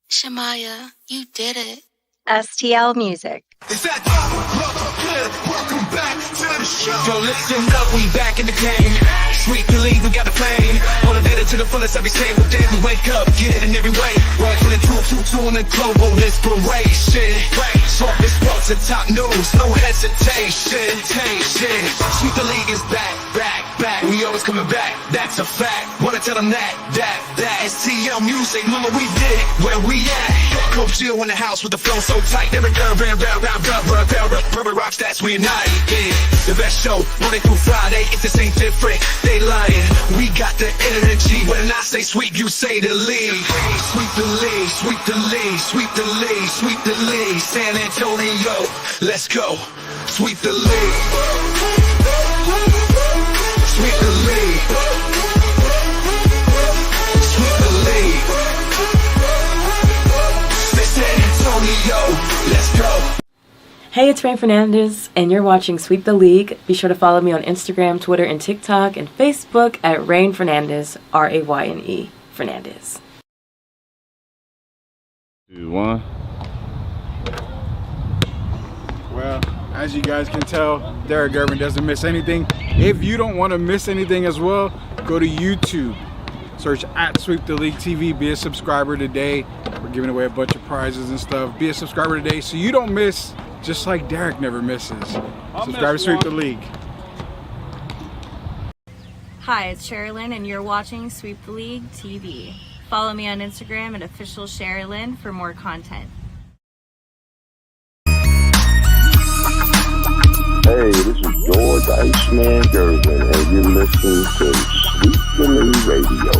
Shamaya, you did it. STL Music. Is that welcome back to the show. Yo, listen up, we back in the game. Sweep the league, we got the flame. All the data to the fullest every single day. We wake up, get it in every way. Working in two and global inspiration. Talk this sports and top news, no hesitation. Sweep the league is back. We always coming back, that's a fact. Wanna tell them that STL Music, mama, we did it, where we at? Coach Jill in the house with the flow so tight. Every girl, rubber rock stats, we unite. Yeah, the best show, Monday through Friday. If this ain't different, they lying. We got the energy. When I say sweep, you say the league. Sweep the league, sweep the league, sweep the league, sweep the league. San Antonio, let's go. Sweep the league. Sweep the league. Sweep the league. San Antonio, let's go. Hey, it's Rain Fernandez, and you're watching Sweep the League. Be sure to follow me on Instagram, Twitter, and TikTok, and Facebook at Rain Fernandez, Rayne Fernandez. 2, 1. Well, as you guys can tell, Derek Irvin doesn't miss anything. If you don't want to miss anything as well, go to YouTube. Search at Sweep the League TV. Be a subscriber today. We're giving away a bunch of prizes and stuff. Be a subscriber today so you don't miss, just like Derek never misses. Subscribe to Sweep the League. Hi, it's Sherilyn, and you're watching Sweep the League TV. Follow me on Instagram at official Sherilyn for more content. Hey, this is George Iceman Gervin, and you're listening to Sweep the League Radio.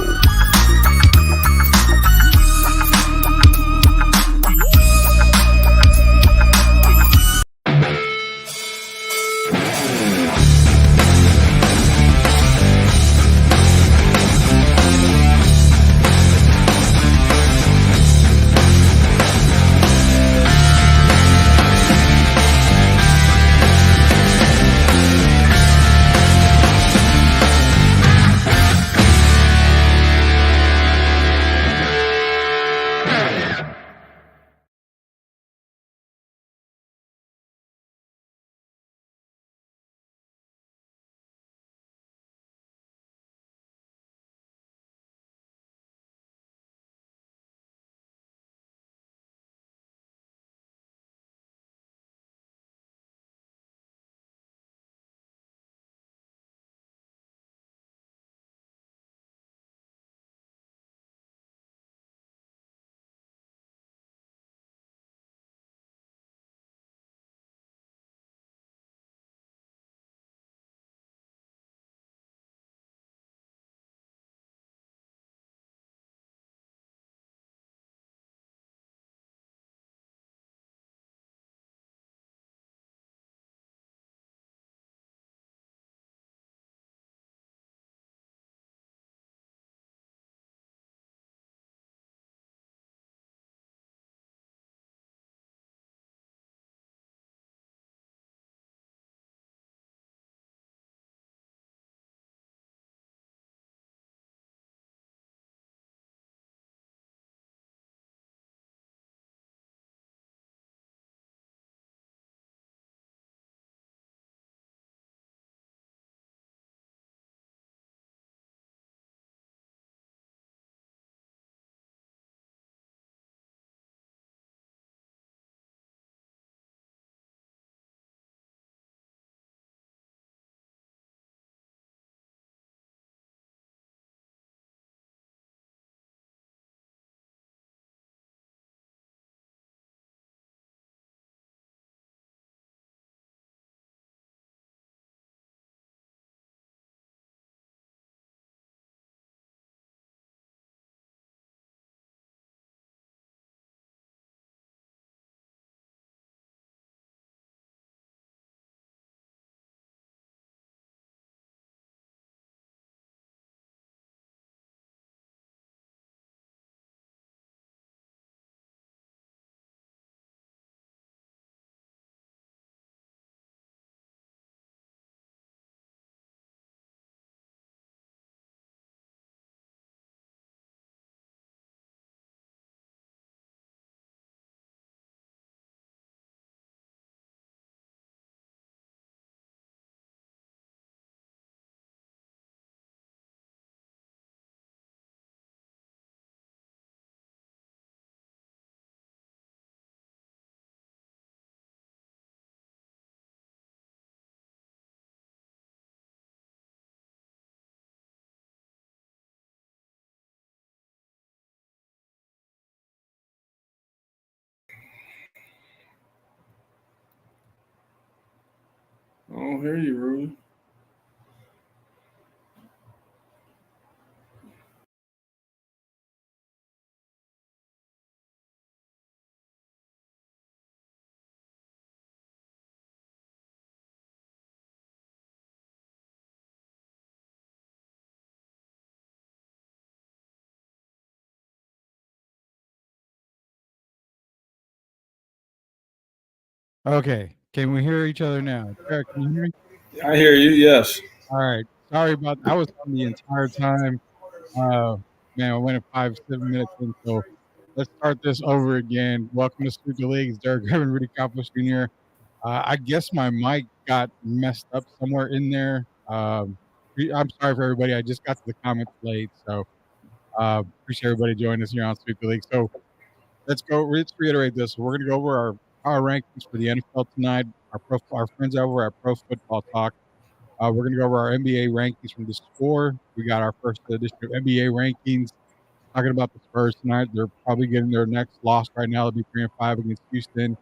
I don't hear you, Rudy. Okay. Can we hear each other now? Eric, can you hear me? I hear you, yes. All right. Sorry about that. I was on the entire time. Man, I went at 5-7 minutes in, so let's start this over again. Welcome to Sweep the League. It's Derek Griffin, Rudy Campos Jr. I guess my mic got messed up somewhere in there. I'm sorry for everybody. I just got to the comments late, so appreciate everybody joining us here on Sweep the League. So let's reiterate this. We're going to go over our rankings for the NFL tonight. Our friends over at Pro Football Talk. We're going to go over our NBA rankings from the score. We got our first edition of NBA rankings. Talking about the Spurs tonight. They're probably getting their next loss right now. They'll be 3-5 against Houston.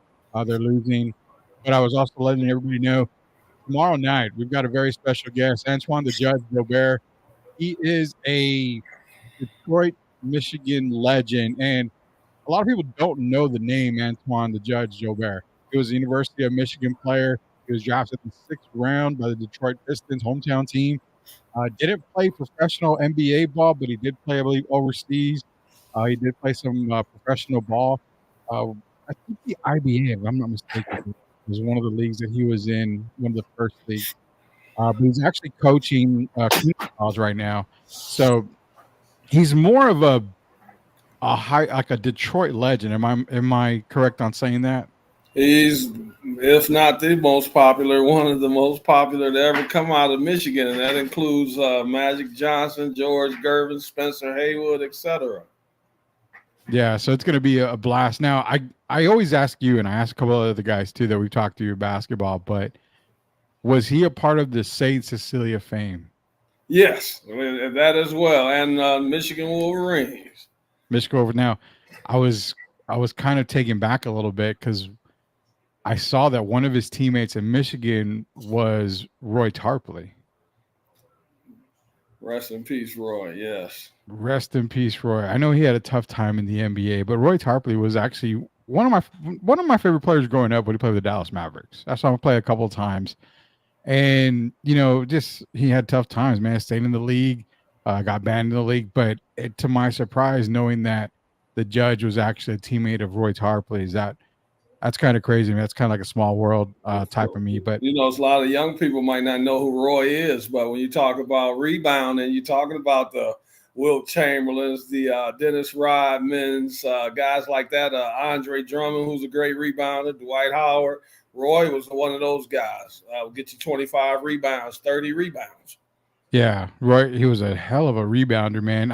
They're losing. But I was also letting everybody know tomorrow night we've got a very special guest, Antoine the Judge Gobert. He is a Detroit, Michigan legend, and a lot of people don't know the name Antoine the Judge Gobert. He was a University of Michigan player. He was drafted in the 6th round by the Detroit Pistons hometown team. Didn't play professional NBA ball, but he did play, I believe, overseas. He did play some professional ball. I think the IBA, if I'm not mistaken, was one of the leagues that he was in, one of the first leagues. But he's actually coaching community college right now. So he's more of a Detroit legend. Am I correct on saying that? He's, if not the most popular, one of the most popular to ever come out of Michigan, and that includes Magic Johnson, George Gervin, Spencer Haywood, etc. Yeah, so it's going to be a blast. Now, I always ask you, and I ask a couple of other guys too that we've talked to your basketball, but was he a part of the St. Cecilia fame? Yes, that as well, and Michigan Wolverines. Michigan over. Now, I was kind of taken back a little bit because I saw that one of his teammates in Michigan was Roy Tarpley. Rest in peace, Roy. Yes. Rest in peace, Roy. I know he had a tough time in the NBA, but Roy Tarpley was actually one of my favorite players growing up when he played with the Dallas Mavericks. I saw him play a couple of times, and just he had tough times. Man, stayed in the league, got banned in the league, but to my surprise, knowing that the Judge was actually a teammate of Roy Tarpley's, that's kind of crazy. Man, that's kind of like a small world type of me. But it's a lot of young people might not know who Roy is, but when you talk about rebounding, you're talking about the Wilt Chamberlains, the Dennis Rodmans, guys like that, Andre Drummond, who's a great rebounder, Dwight Howard. Roy was one of those guys. Get you 25 rebounds, 30 rebounds. Yeah, Roy, he was a hell of a rebounder, man.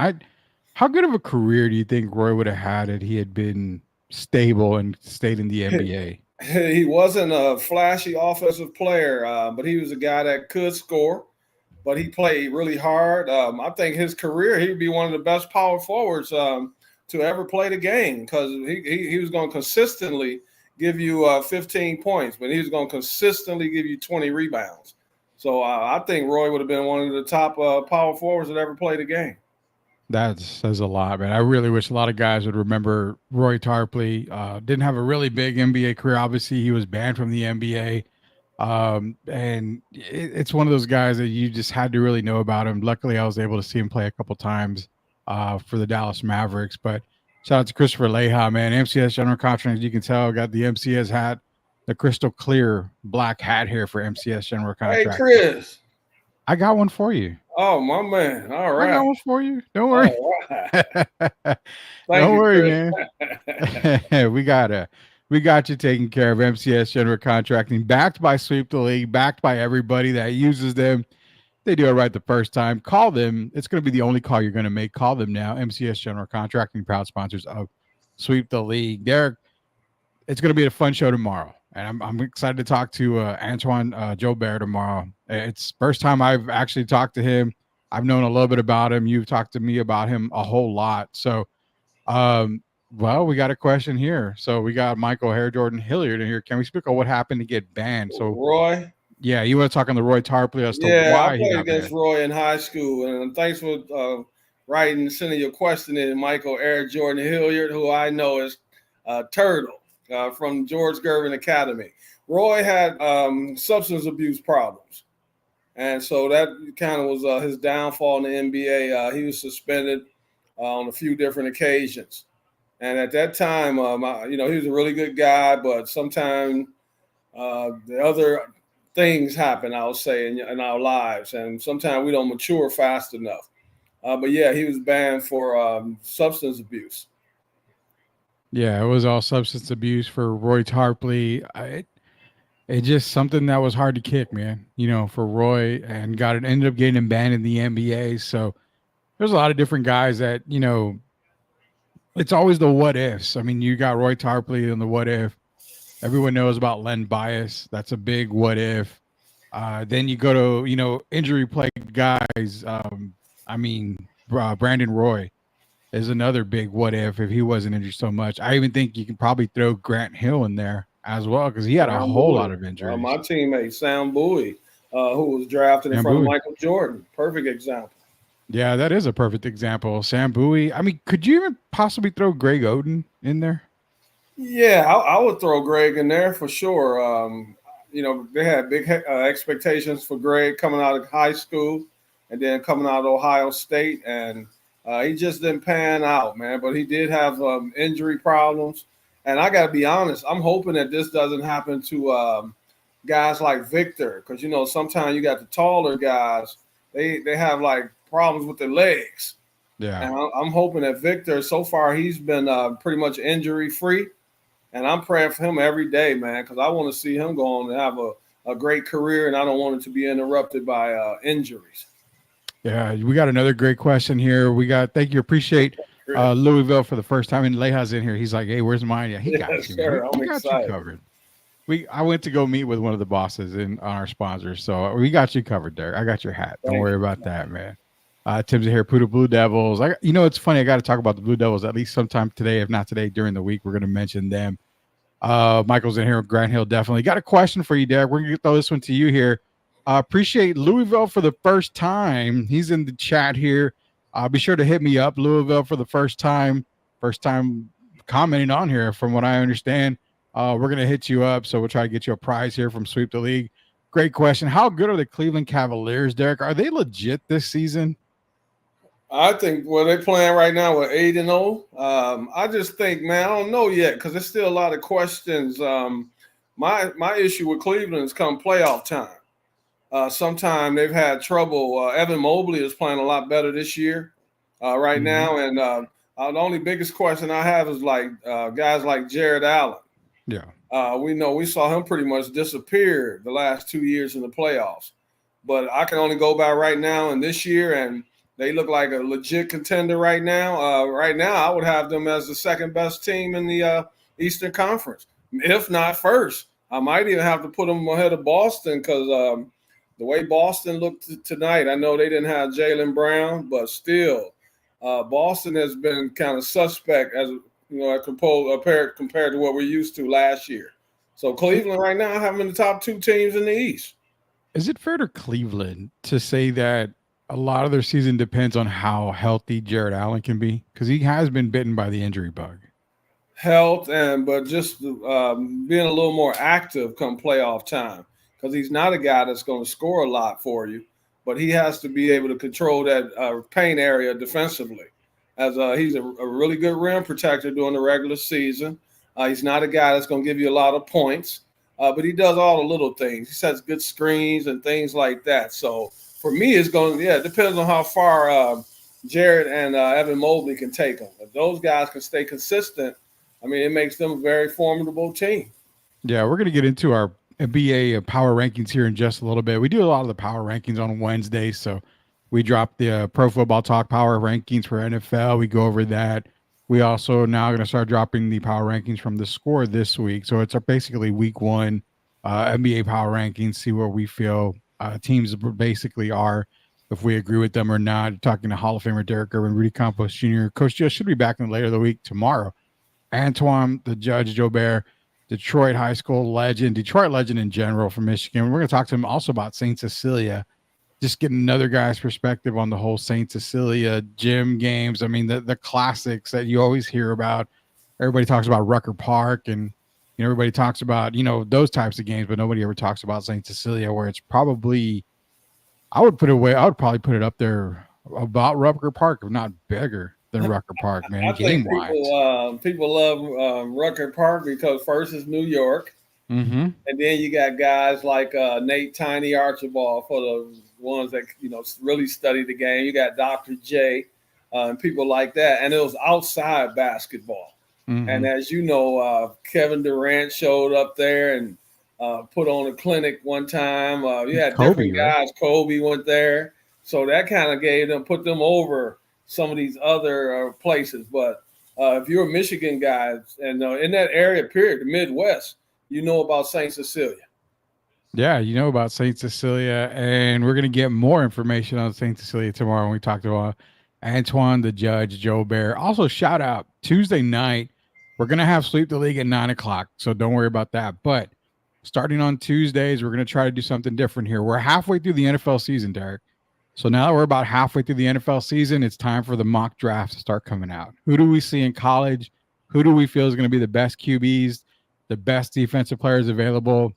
How good of a career do you think Roy would have had if he had been stable and stayed in the NBA? He wasn't a flashy offensive player, but he was a guy that could score. But he played really hard. I think his career, he would be one of the best power forwards to ever play the game because he was going to consistently give you 15 points, but he was going to consistently give you 20 rebounds. So I think Roy would have been one of the top power forwards that ever played the game. That says a lot, man. I really wish a lot of guys would remember Roy Tarpley. Didn't have a really big NBA career. Obviously, he was banned from the NBA. And it's one of those guys that you just had to really know about him. Luckily, I was able to see him play a couple times for the Dallas Mavericks. But shout out to Christopher Leha, man. MCS General Contract, as you can tell, got the MCS hat, the crystal clear black hat here for MCS General Contract. Hey, Chris. I got one for you. Oh, my man. All right. I got one for you. Don't worry. Right. Don't worry, man. We got you taken care of. MCS General Contracting, backed by Sweep the League, backed by everybody that uses them. They do it right the first time. Call them. It's going to be the only call you're going to make. Call them now. MCS General Contracting, proud sponsors of Sweep the League. Derek, it's going to be a fun show tomorrow. And I'm excited to talk to Antoine Gobert tomorrow. It's first time I've actually talked to him. I've known a little bit about him. You've talked to me about him a whole lot. So, well, we got a question here. So we got Michael Hair Jordan Hilliard in here. Can we speak on what happened to get banned? So Roy, Yeah, you want to talk on the Roy Tarpley as to Yeah, I why he played got against banned. Roy in high school, and thanks for writing, sending your question in, Michael Eric Jordan Hilliard, who I know is Turtle from George Gervin Academy. Roy had substance abuse problems, and so that kind of was his downfall in the NBA. He was suspended on a few different occasions, and at that time, he was a really good guy, but sometimes the other things happen, I'll say, in our lives, and sometimes we don't mature fast enough. But yeah, he was banned for substance abuse. Yeah, it was all substance abuse for Roy Tarpley. It just something that was hard to kick, man. For Roy, and ended up getting him banned in the NBA. So there's a lot of different guys that it's always the what ifs. I mean, you got Roy Tarpley and the what if. Everyone knows about Len Bias. That's a big what if. Then you go to injury plagued guys. Brandon Roy is another big what if he wasn't injured so much. I even think you can probably throw Grant Hill in there as well because he had a whole lot of injuries. My teammate Sam Bowie, who was drafted in front of Michael Jordan, perfect example. Yeah, that is a perfect example. Sam Bowie. I mean, could you even possibly throw Greg Oden in there? Yeah, I would throw Greg in there for sure. They had big expectations for Greg coming out of high school and then coming out of Ohio State, and he just didn't pan out, man. But he did have injury problems, and I got to be honest, I'm hoping that this doesn't happen to guys like Victor, because sometimes you got the taller guys, they have like problems with their legs. Yeah, and I'm hoping that Victor, so far he's been pretty much injury free. And I'm praying for him every day, man, because I want to see him go on and have a great career, and I don't want it to be interrupted by injuries. Yeah, we got another great question here. Thank you, appreciate Louisville for the first time, and Leha's in here. He's like, hey, where's mine? Yeah, he got you. Sure. We got you covered. I went to go meet with one of the bosses on our sponsors, so we got you covered there. I got your hat. Don't worry about that, man. Tim's here, Poodle Blue Devils. It's funny. I got to talk about the Blue Devils at least sometime today. If not today, during the week, we're going to mention them. Michael's in here. Grant Hill definitely got a question for you, Derek. We're going to throw this one to you here. Appreciate Louisville for the first time. He's in the chat here. Be sure to hit me up, Louisville for the first time commenting on here. From what I understand, we're going to hit you up. So we'll try to get you a prize here from Sweep the League. Great question. How good are the Cleveland Cavaliers, Derek? Are they legit this season? I think they're playing right now with 8-0. I just think, man, I don't know yet because there's still a lot of questions. My issue with Cleveland is come playoff time. Sometimes they've had trouble. Evan Mobley is playing a lot better this year right now. And the only biggest question I have is guys like Jared Allen. Yeah. We saw him pretty much disappear the last 2 years in the playoffs. But I can only go by right now and this year, and they look like a legit contender right now. Right now, I would have them as the second best team in the Eastern Conference, if not first. I might even have to put them ahead of Boston because the way Boston looked tonight, I know they didn't have Jaylen Brown, but still, Boston has been kind of suspect compared to what we're used to last year. So Cleveland right now, I have them in the top two teams in the East. Is it fair to Cleveland to say that a lot of their season depends on how healthy Jared Allen can be? Because he has been bitten by the injury bug. Health, but just being a little more active come playoff time. Because he's not a guy that's going to score a lot for you, but he has to be able to control that paint area defensively. As he's a really good rim protector during the regular season. He's not a guy that's going to give you a lot of points, but he does all the little things. He sets good screens and things like that. So for me, it depends on how far Jared and Evan Mobley can take them. If those guys can stay consistent, it makes them a very formidable team. Yeah, we're going to get into our NBA power rankings here in just a little bit. We do a lot of the power rankings on Wednesday, so we drop the Pro Football Talk power rankings for NFL. We go over that. We also now going to start dropping the power rankings from the Score this week. So it's basically week one NBA power rankings, see where we feel teams basically are, if we agree with them or not. Talking to Hall of Famer Derek Gervin, Rudy Campos Jr. Coach Joe should be back in later the week tomorrow. Antoine, the Judge, Joe Bear, Detroit high school legend, Detroit legend in general from Michigan. We're going to talk to him also about St. Cecilia, just getting another guy's perspective on the whole St. Cecilia gym games. I mean, the classics that you always hear about. Everybody talks about Rucker Park, and everybody talks about those types of games, but nobody ever talks about St. Cecilia, where it's probably I would probably put it up there about Rucker Park, if not bigger than Rucker Park, man. I think people love Rucker Park because first is New York, and then you got guys like Nate Tiny Archibald for the ones that really study the game. You got Dr. J and people like that, and it was outside basketball. And as you know, Kevin Durant showed up there and put on a clinic one time. You had different guys. Right? Kobe went there, so that kind of put them over some of these other places. But if you're a Michigan guy and in that area, period, the Midwest, you know about St. Cecilia. Yeah, you know about St. Cecilia, and we're going to get more information on St. Cecilia tomorrow when we talk to Antoine the Judge, Joe Bear. Also, shout out, Tuesday night, we're going to have Sweep the League at 9 o'clock, so don't worry about that. But starting on Tuesdays, we're going to try to do something different here. We're halfway through the NFL season, Derek. So now that we're about halfway through the NFL season, it's time for the mock draft to start coming out. Who do we see in college? Who do we feel is going to be the best QBs, the best defensive players available?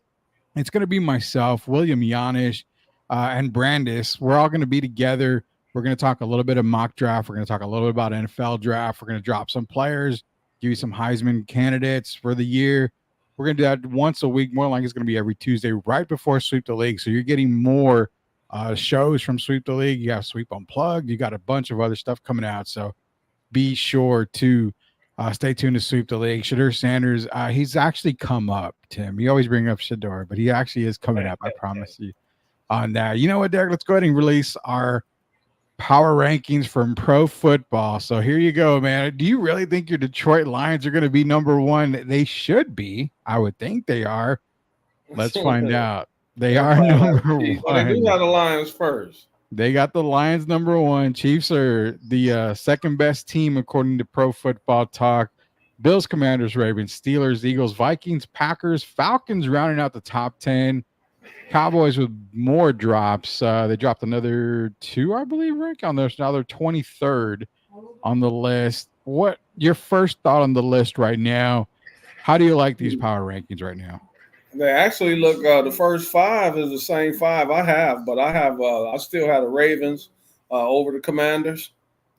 It's going to be myself, William Yanish, and Brandis. We're all going to be together. We're going to talk a little bit of mock draft. We're going to talk a little bit about NFL draft. We're going to drop some players, give you some Heisman candidates for the year. We're going to do that once a week. More like it's going to be every Tuesday right before Sweep the League. So you're getting more shows from Sweep the League. You have Sweep Unplugged. You got a bunch of other stuff coming out. So be sure to stay tuned to Sweep the League. Shedeur Sanders, he's actually come up, Tim. You always bring up Shedeur, but he actually is coming up. I promise you on that. You know what, Derek? Let's go ahead and release our power rankings from pro football. So here you go, man. Do you really think your Detroit Lions are going to be number one? They should be. I would think they are. Let's find out. They are number one. Well, they do have the Lions first. They got the Lions number one. Chiefs are the second best team according to Pro Football Talk. Bills, Commanders, Ravens, Steelers, Eagles, Vikings, Packers, Falcons rounding out the top 10. Cowboys with more drops. They dropped another 2, I believe, Rick, on this. Now they're 23rd on the list. What your first thought on the list right now? How do you like these power rankings right now? They actually look. The first 5 is the same 5 I have, but I still have the Ravens over the Commanders,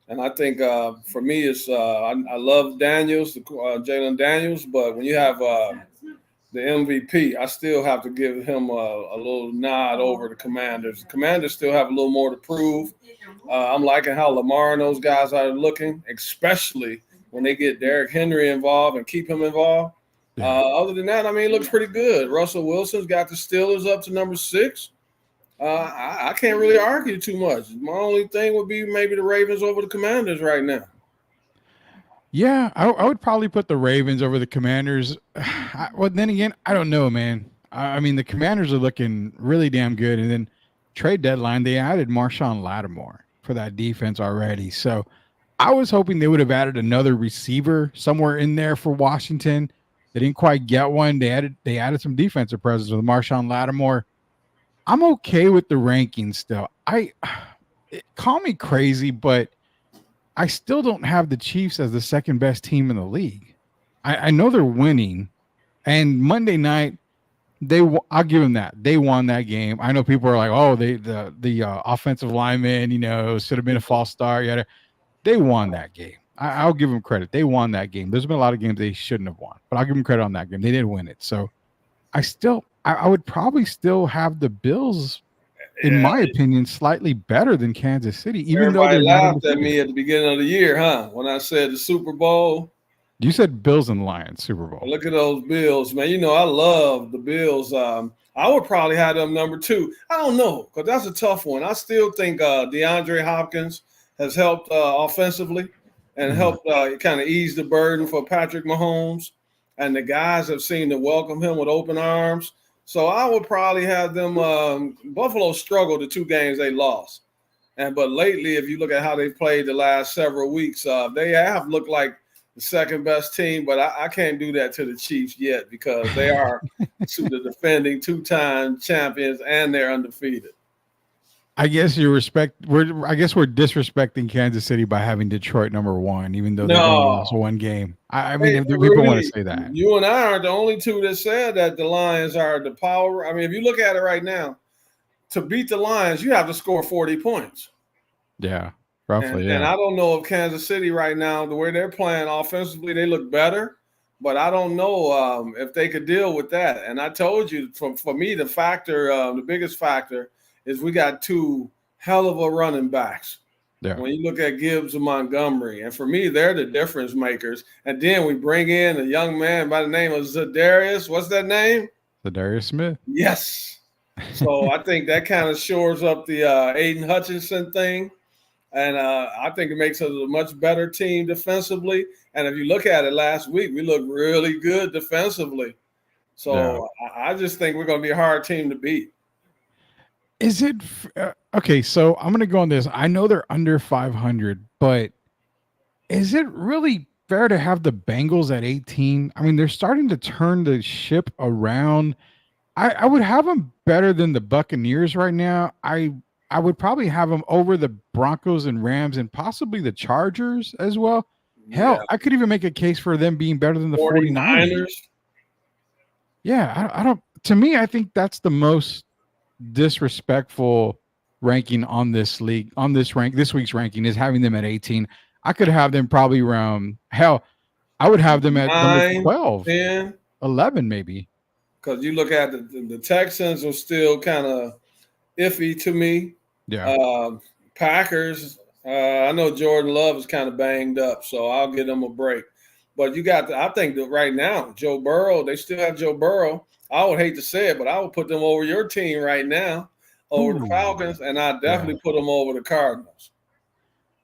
and I think for me it's I love Daniels, Jalen Daniels, but when you have the MVP, I still have to give him a little nod over the Commanders. The Commanders still have a little more to prove. I'm liking how Lamar and those guys are looking, especially when they get Derrick Henry involved and keep him involved. Other than that, I mean, it looks pretty good. Russell Wilson's got the Steelers up to number 6. I can't really argue too much. My only thing would be maybe the Ravens over the Commanders right now. Yeah, I would probably put the Ravens over the Commanders. Well, then again, I don't know, man. I mean, the Commanders are looking really damn good. And then trade deadline, they added Marshawn Lattimore for that defense already. So I was hoping they would have added another receiver somewhere in there for Washington. They didn't quite get one. They added some defensive presence with Marshawn Lattimore. I'm okay with the rankings still. Call me crazy, but I still don't have the Chiefs as the second best team in the league. I know they're winning, and Monday night I'll give them that. They won that game. I know people are like, oh, the offensive lineman, should have been a false start. They won that game. I'll give them credit. They won that game. There's been a lot of games they shouldn't have won, but I'll give them credit on that game. They did win it. So I would probably still have the Bills, in my opinion, slightly better than Kansas City. Even Everybody though they laughed at me at the beginning of the year, huh? When I said the Super Bowl. You said Bills and Lions Super Bowl. Look at those Bills, man. I love the Bills. I would probably have them number 2. I don't know, because that's a tough one. I still think DeAndre Hopkins has helped offensively and helped kind of ease the burden for Patrick Mahomes. And the guys have seemed to welcome him with open arms. So I would probably have them. Buffalo struggled the 2 games they lost. But lately, if you look at how they've played the last several weeks, they have looked like the second best team, but I can't do that to the Chiefs yet because they are the defending 2-time champions and they're undefeated. I guess we're disrespecting Kansas City by having Detroit number 1, even though they only lost one game. I mean, if people want to say that. You and I aren't the only two that said that the Lions are the power. I mean, if you look at it right now, to beat the Lions, you have to score 40 points. Yeah, roughly. And I don't know if Kansas City right now, the way they're playing offensively, they look better. But I don't know if they could deal with that. And I told you, for me, the biggest factor is we got 2 hell of a running backs. Yeah. When you look at Gibbs and Montgomery, and for me, they're the difference makers. And then we bring in a young man by the name of Zadarius. What's that name? Zadarius Smith. Yes. So I think that kind of shores up the Aiden Hutchinson thing. And I think it makes us a much better team defensively. And if you look at it last week, we looked really good defensively. So I just think we're going to be a hard team to beat. Is it okay? So I'm going to go on this. I know they're under 500, but is it really fair to have the Bengals at 18? I mean, they're starting to turn the ship around. I would have them better than the Buccaneers right now. I would probably have them over the Broncos and Rams and possibly the Chargers as well. Hell, I could even make a case for them being better than the 49ers. Yeah, I don't. To me, I think that's the most disrespectful ranking on this league, on this week's ranking is having them at 18. I could have them probably around, hell, I would have them at 9, 12, 10, 11 maybe. Because you look at the Texans are still kind of iffy to me. Yeah. Packers, I know Jordan Love is kind of banged up, so I'll give them a break. But I think that right now, Joe Burrow, they still have Joe Burrow. I would hate to say it, but I would put them over your team right now, over the Falcons, and I definitely put them over the Cardinals.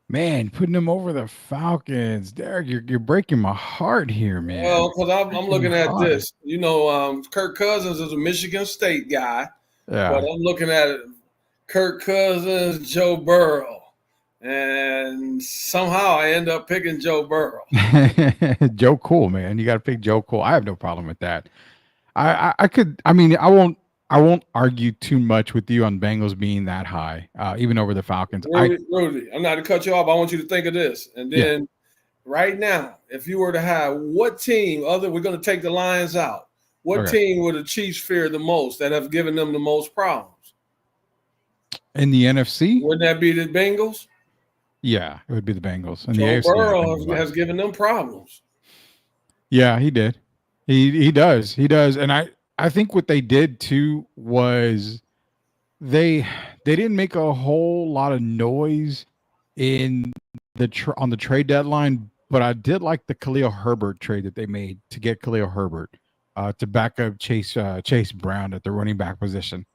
Man, putting them over the Falcons, Derek, you're breaking my heart here, man. Well, because I'm looking at this. You know, Kirk Cousins is a Michigan State guy, but I'm looking at it, Kirk Cousins, Joe Burrow, and somehow I end up picking Joe Burrow. Joe Cool, man. You got to pick Joe Cool. I have no problem with that. I won't argue too much with you on Bengals being that high, even over the Falcons. Rudy, I'm not to cut you off. I want you to think of this. And then right now, if you were to have what team, we're going to take the Lions out, what team would the Chiefs fear the most that have given them the most problems? In the NFC? Wouldn't that be the Bengals? Yeah, it would be the Bengals. And Joe the AFC Burrow has given them problems. Yeah, he did. He does. And I think what they did too was they didn't make a whole lot of noise on the trade deadline, but I did like the Khalil Herbert trade that they made to get Khalil Herbert to back up Chase Brown at the running back position.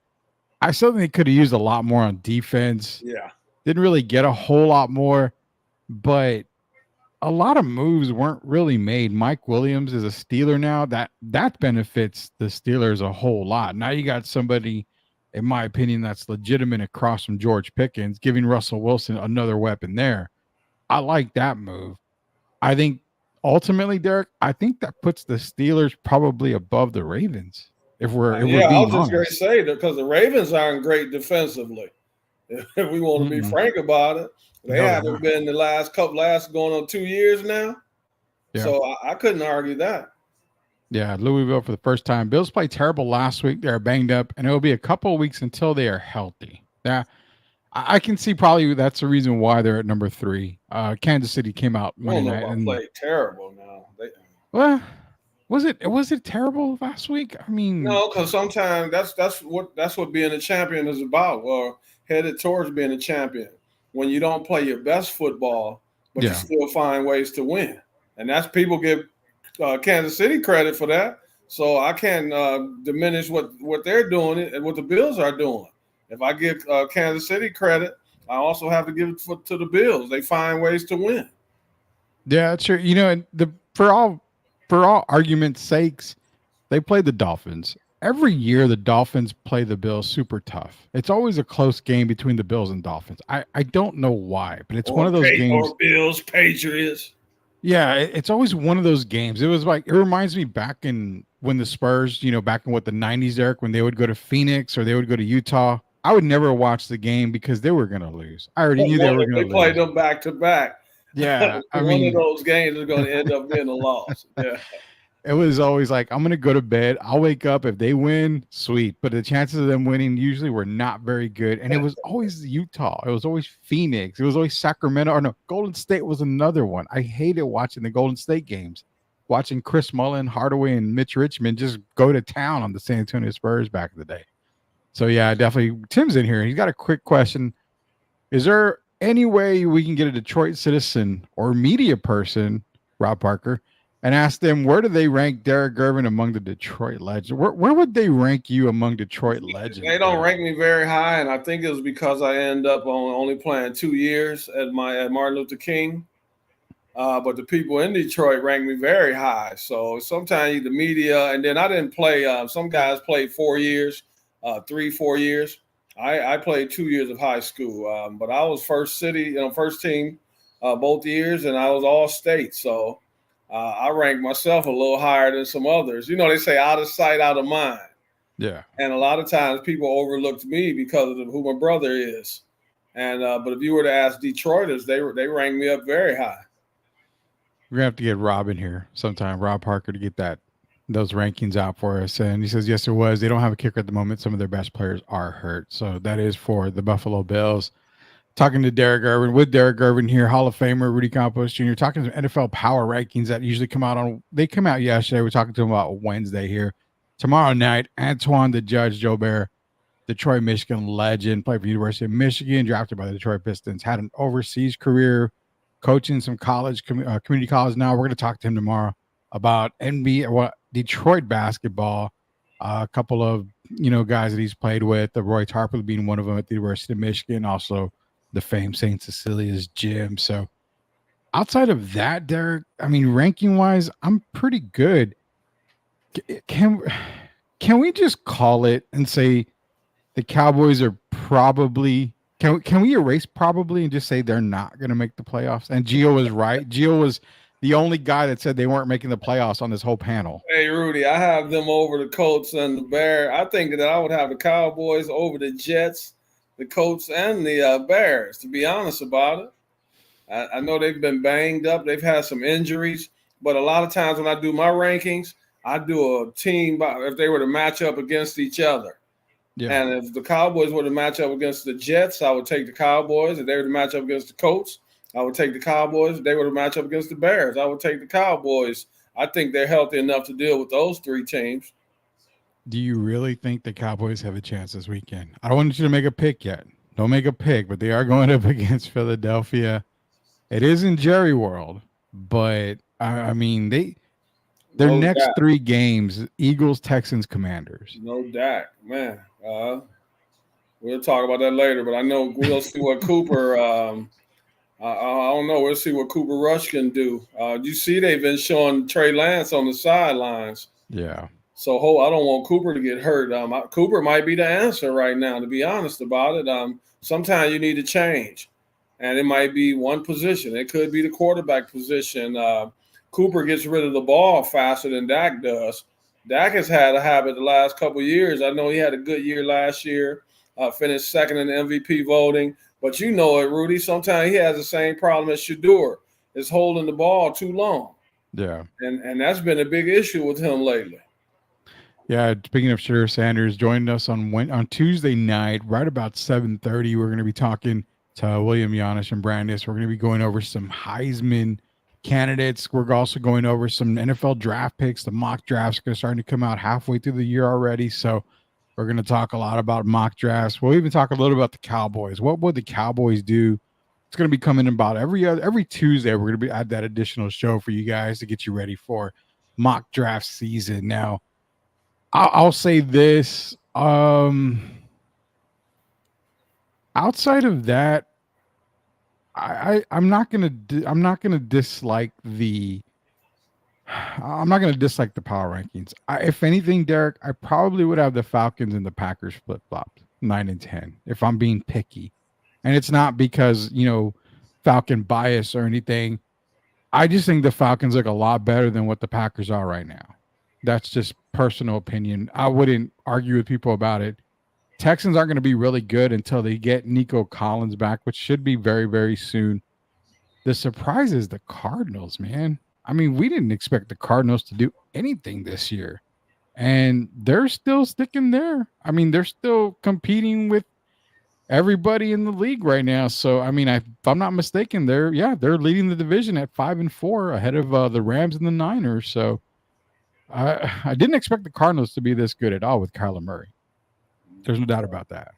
I still think they could have used a lot more on defense. Yeah. Didn't really get a whole lot more, but a lot of moves weren't really made. Mike Williams is a Steeler now. That benefits the Steelers a whole lot. Now you got somebody, in my opinion, that's legitimate across from George Pickens, giving Russell Wilson another weapon there. I like that move. I think ultimately, Derek, I think that puts the Steelers probably above the Ravens. If we're being I was just honest. going to say that because the Ravens aren't great defensively. If we want to be frank about it. They haven't been the last going on 2 years now. Yeah. So I couldn't argue that. Yeah, Louisville for the first time. Bills played terrible last week. They're banged up, and it will be a couple of weeks until they are healthy. Yeah, I can see probably that's the reason why they're at number 3. Kansas City came out Monday night and played terrible now. Well, was it terrible last week? I mean, no, because sometimes that's what being a champion is about, or headed towards being a champion. When you don't play your best football, but you still find ways to win. And that's people give Kansas City credit for that. So I can't diminish what they're doing and what the Bills are doing. If I give Kansas City credit, I also have to give it to the Bills. They find ways to win. Yeah, that's true. You know, for all argument's sakes, they played the Dolphins. Every year, the Dolphins play the Bills super tough. It's always a close game between the Bills and Dolphins. I don't know why, but it's one of those games. Or Bills, Patriots. Yeah, it's always one of those games. It was like it reminds me back in when the Spurs, back in what the 90s, Eric, when they would go to Phoenix or they would go to Utah. I would never watch the game because they were going to lose. I already knew they were They going to played lose. them back to back. Yeah, I One of mean, those games is going to end up being a loss. Yeah. it was always like, I'm going to go to bed. I'll wake up. If they win, sweet. But the chances of them winning usually were not very good. And it was always Utah. It was always Phoenix. It was always Sacramento. Or no, Golden State was another one. I hated watching the Golden State games. Watching Chris Mullin, Hardaway, and Mitch Richmond just go to town on the San Antonio Spurs back in the day. So, yeah, definitely. Tim's in here. He's got a quick question. Is there any way we can get a Detroit citizen or media person, Rob Parker, and ask them where do they rank Derek Gervin among the Detroit legends? Where would they rank you among Detroit legends? They don't rank me very high, and I think it was because I end up on only playing 2 years at Martin Luther King. But the people in Detroit rank me very high. So sometimes the media, and then I didn't play. Some guys played 4 years, 3-4 years. I played 2 years of high school, but I was first team both years, and I was all state. So I rank myself a little higher than some others. They say out of sight, out of mind. Yeah. And a lot of times people overlooked me because of who my brother is. And but if you were to ask Detroiters, they rank me up very high. We're gonna have to get Rob in here sometime, Rob Parker, to get those rankings out for us. And he says, yes, there was. They don't have a kicker at the moment. Some of their best players are hurt. So that is for the Buffalo Bills. Talking to Derek Gervin, with Derek Gervin here, Hall of Famer Rudy Campos Jr. Talking to NFL power rankings that usually come out yesterday. We're talking to him about Wednesday here. Tomorrow night, Antoine the Judge Jobert, Detroit, Michigan legend, played for the University of Michigan, drafted by the Detroit Pistons, had an overseas career, coaching some college, community college now. We're going to talk to him tomorrow about Detroit basketball. A couple of, guys that he's played with, Roy Tarpley being one of them at the University of Michigan, also the famed St. Cecilia's gym. So outside of that, Derek, I mean, ranking-wise, I'm pretty good. Can we just call it and say the Cowboys are probably – Can we erase probably and just say they're not going to make the playoffs? And Gio was right. Gio was the only guy that said they weren't making the playoffs on this whole panel. Hey, Rudy, I have them over the Colts and the Bears. I think that I would have the Cowboys over the Jets, the Colts, and the Bears, to be honest about it. I know they've been banged up. They've had some injuries. But a lot of times when I do my rankings, I do a team if they were to match up against each other. Yeah. And if the Cowboys were to match up against the Jets, I would take the Cowboys. If they were to match up against the Colts, I would take the Cowboys. If they were to match up against the Bears, I would take the Cowboys. I think they're healthy enough to deal with those three teams. Do you really think the Cowboys have a chance this weekend? I don't want you to make a pick yet. Don't make a pick, but they are going up against Philadelphia. It is in Jerry World, but I mean, their next 3 games, Eagles, Texans, Commanders. No Dak, man. We'll talk about that later, but I know we'll see what Cooper I don't know. We'll see what Cooper Rush can do. You see they've been showing Trey Lance on the sidelines. Yeah. So I don't want Cooper to get hurt. Cooper might be the answer right now, to be honest about it. Sometimes you need to change, and it might be one position. It could be the quarterback position. Cooper gets rid of the ball faster than Dak does. Dak has had a habit the last couple of years. I know he had a good year last year, finished second in the MVP voting. But you know it, Rudy. Sometimes he has the same problem as Shedeur, is holding the ball too long. Yeah. And that's been a big issue with him lately. Yeah, speaking of Shedeur Sanders, joined us on Tuesday night, right about 7:30. We're going to be talking to William Giannis and Brandis. We're going to be going over some Heisman candidates. We're also going over some NFL draft picks. The mock drafts are starting to come out halfway through the year already. So we're going to talk a lot about mock drafts. We'll even talk a little about the Cowboys. What would the Cowboys do? It's going to be coming about every Tuesday. We're going to add that additional show for you guys to get you ready for mock draft season. Now, I'll say this. Outside of that, I'm not gonna dislike the power rankings. If anything, Derek, I probably would have the Falcons and the Packers flip-flopped 9 and 10 if I'm being picky. And it's not because, Falcon bias or anything. I just think the Falcons look a lot better than what the Packers are right now. That's just personal opinion. I wouldn't argue with people about it. Texans aren't going to be really good until they get Nico Collins back, which should be very, very soon. The surprise is the Cardinals, man. I mean, we didn't expect the Cardinals to do anything this year, and they're still sticking there. I mean, they're still competing with everybody in the league right now. So, I mean, if I'm not mistaken, they're leading the division at 5-4 ahead of the Rams and the Niners. So, I didn't expect the Cardinals to be this good at all with Kyler Murray. There's no doubt about that.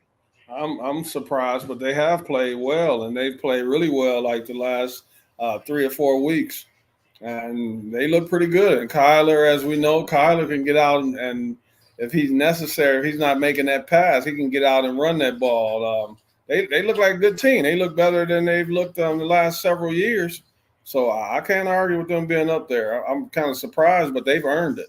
I'm surprised, but they have played well, and they've played really well like the last 3 or 4 weeks, and they look pretty good. And Kyler, as we know, Kyler can get out and if he's necessary, if he's not making that pass, he can get out and run that ball. They look like a good team. They look better than they've looked the last several years. So I can't argue with them being up there. I'm kind of surprised, but they've earned it.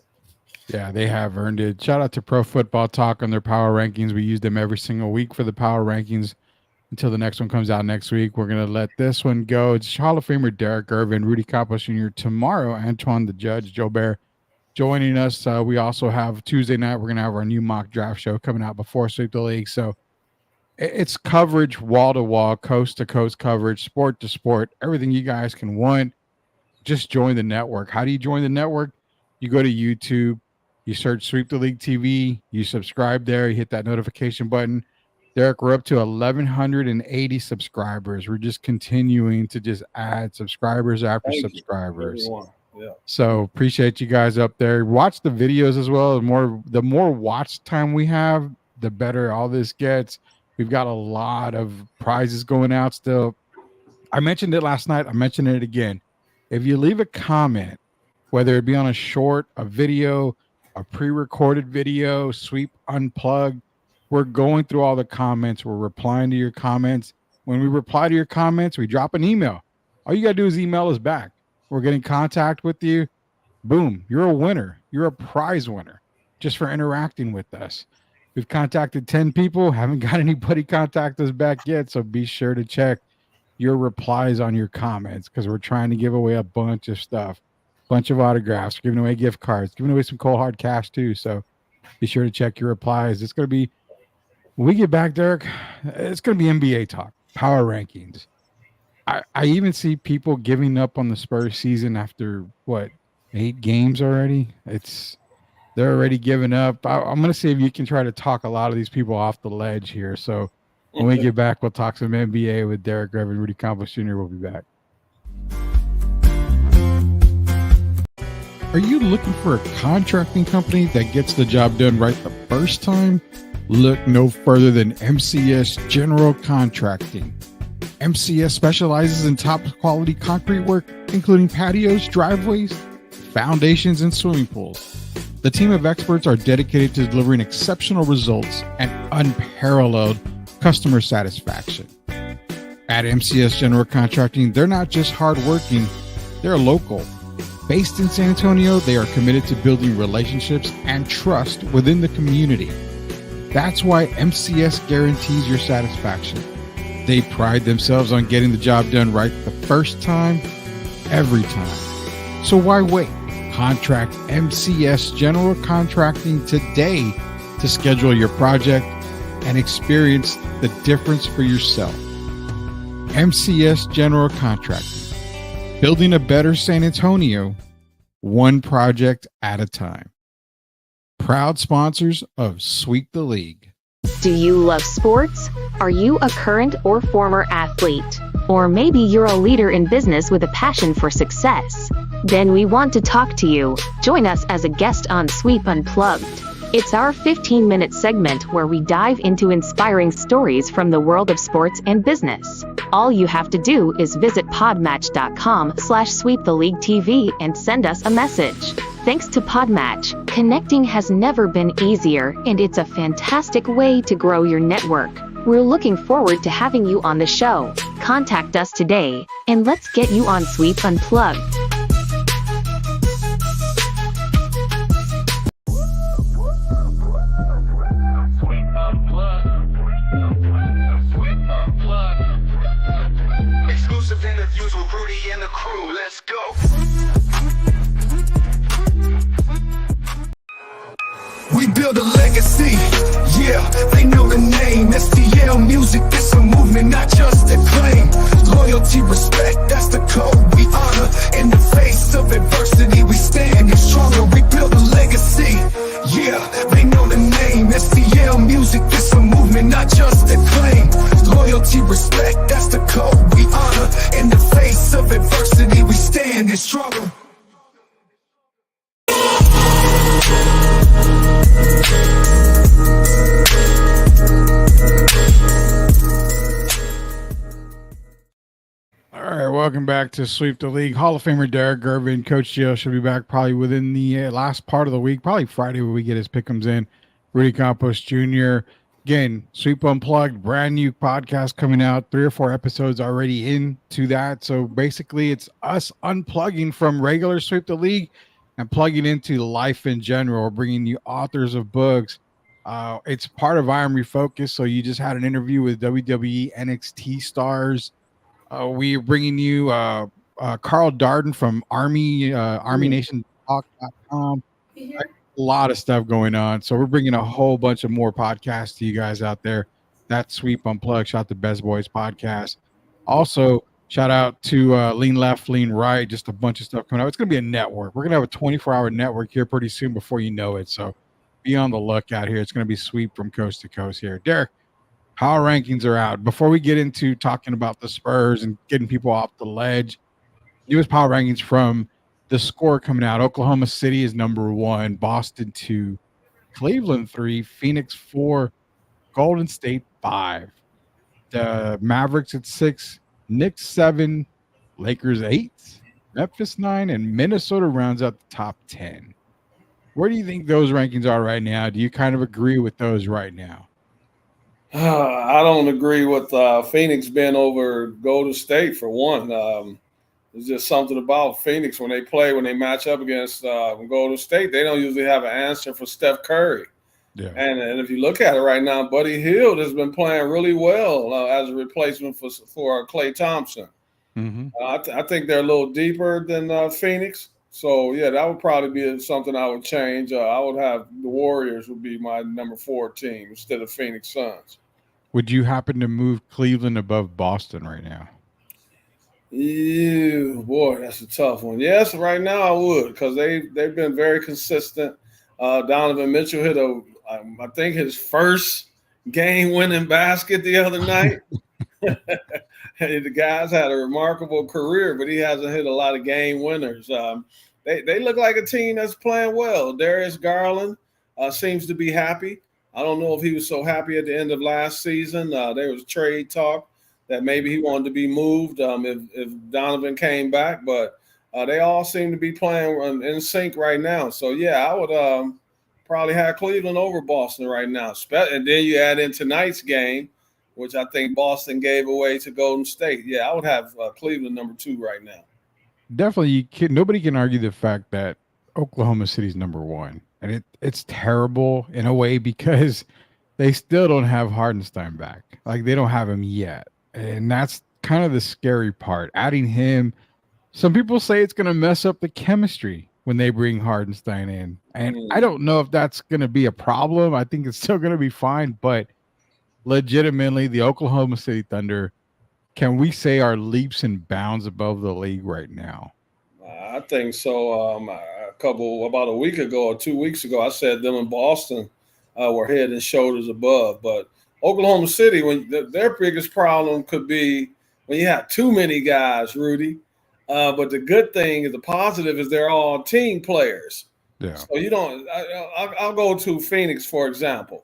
Yeah, they have earned it. Shout out to Pro Football Talk on their power rankings. We use them every single week for the power rankings until the next one comes out next week. We're going to let this one go. It's Hall of Famer Derek Irvin, Rudy Campos Jr. tomorrow, Antoine the Judge, Joe Bear joining us. We also have Tuesday night, we're going to have our new mock draft show coming out before Sweep the League. So it's coverage, wall-to-wall, coast-to-coast coverage, sport to sport, everything you guys can want. Just join the network. How do you join the network? You go to YouTube. You search Sweep the League TV, you subscribe there, you hit that notification button. Derek, we're up to 1,180 subscribers. We're just continuing to just add subscribers after subscribers. Yeah. So appreciate you guys up there. Watch the videos as well. The more watch time we have, the better all this gets. We've got a lot of prizes going out still. I mentioned it last night. I mentioned it again. If you leave a comment, whether it be on a short, a video, a pre-recorded video, Sweep Unplugged, we're going through all the comments. We're replying to your comments. When we reply to your comments, we drop an email. All you got to do is email us back. We're getting contact with you. Boom, you're a winner. You're a prize winner just for interacting with us. We've contacted 10 people. Haven't got anybody contact us back yet, so be sure to check your replies on your comments because we're trying to give away a bunch of stuff. Bunch of autographs, giving away gift cards, giving away some cold hard cash too. So be sure to check your replies. It's going to be, when we get back, Derek, it's going to be NBA talk, power rankings. I even see people giving up on the Spurs season after 8 games already. They're already giving up. I'm going to see if you can try to talk a lot of these people off the ledge here. So when we get back, we'll talk some NBA with Derek Irvin, Rudy Campos Jr. We'll be back. Are you looking for a contracting company that gets the job done right the first time? Look no further than MCS General Contracting. MCS specializes in top quality concrete work, including patios, driveways, foundations, and swimming pools. The team of experts are dedicated to delivering exceptional results and unparalleled customer satisfaction. At MCS General Contracting, they're not just hardworking, they're local. Based in San Antonio, they are committed to building relationships and trust within the community. That's why MCS guarantees your satisfaction. They pride themselves on getting the job done right the first time, every time. So why wait? Contract MCS General Contracting today to schedule your project and experience the difference for yourself. MCS General Contracting. Building a better San Antonio, one project at a time. Proud sponsors of Sweep the League. Do you love sports? Are you a current or former athlete? Or maybe you're a leader in business with a passion for success? Then we want to talk to you. Join us as a guest on Sweep Unplugged. It's our 15-minute segment where we dive into inspiring stories from the world of sports and business. All you have to do is visit podmatch.com/sweeptheleaguetv and send us a message. Thanks to Podmatch, connecting has never been easier, and it's a fantastic way to grow your network. We're looking forward to having you on the show. Contact us today, and let's get you on Sweep Unplugged. Exclusive interviews with Rudy and the crew. Let's go. we build a legacy. Yeah, they know the name. STL Music, it's a movement, not just a claim. Loyalty, respect, that's the code we honor. In the face of adversity, we stand stronger. We build a legacy. Yeah, they know the name. STL Music, it's a movement, not just a claim. Loyalty, respect, that's the code we honor. In the face of adversity, we stand stronger. All right, welcome back to Sweep the League. Hall of Famer Derek Gervin, Coach Gio should be back probably within the last part of the week, probably Friday when we get his pick'ems in. Rudy Campos Jr. Again, Sweep Unplugged, brand new podcast coming out, 3 or 4 episodes already into that. So basically, it's us unplugging from regular Sweep the League and plugging into life in general. We're bringing you authors of books. It's part of Iron Refocus. So you just had an interview with WWE NXT stars. We are bringing you Carl Darden from ArmyNationTalk.com. A lot of stuff going on. So we're bringing a whole bunch of more podcasts to you guys out there. That's Sweep Unplugged. Shout out to Best Boys Podcast. Also, shout out to Lean Left, Lean Right. Just a bunch of stuff coming out. It's going to be a network. We're going to have a 24-hour network here pretty soon before you know it. So be on the lookout here. It's going to be Sweep from coast to coast here. Derek, power rankings are out. Before we get into talking about the Spurs and getting people off the ledge, newest power rankings from the Score coming out. Oklahoma City is number 1, Boston 2, Cleveland 3, Phoenix 4, Golden State 5. The Mavericks at 6, Knicks 7, Lakers 8, Memphis 9, and Minnesota rounds out the top 10. Where do you think those rankings are right now? Do you kind of agree with those right now? I don't agree with Phoenix being over Golden State for one. There's just something about Phoenix when they match up against Golden State. They don't usually have an answer for Steph Curry. Yeah. And if you look at it right now, Buddy Hield has been playing really well as a replacement for Klay Thompson. Mm-hmm. I think they're a little deeper than Phoenix. So, yeah, that would probably be something I would change. I would have the Warriors would be my number 4 team instead of Phoenix Suns. Would you happen to move Cleveland above Boston right now? Yeah, boy, that's a tough one. Yes, right now I would because they've been very consistent. Donovan Mitchell hit I think his first game-winning basket the other night. The guy's had a remarkable career, but he hasn't hit a lot of game winners. They look like a team that's playing well. Darius Garland seems to be happy. I don't know if he was so happy at the end of last season. There was trade talk that maybe he wanted to be moved if Donovan came back, but they all seem to be playing in sync right now. So, yeah, I would probably have Cleveland over Boston right now. And then you add in tonight's game, which I think Boston gave away to Golden State. Yeah, I would have Cleveland number 2 right now. Definitely, nobody can argue the fact that Oklahoma City's number 1. And it's terrible in a way because they still don't have Hardenstein back. Like, they don't have him yet. And that's kind of the scary part. Adding him, some people say it's going to mess up the chemistry when they bring Hardenstein in. And I don't know if that's going to be a problem. I think it's still going to be fine. But legitimately, the Oklahoma City Thunder, can we say are leaps and bounds above the league right now? I think so. About a week ago or 2 weeks ago, I said them and Boston were head and shoulders above. But Oklahoma City, when their biggest problem could be when you have too many guys, Rudy. But the good thing is the positive is they're all team players. Yeah. So you don't. I'll go to Phoenix, for example.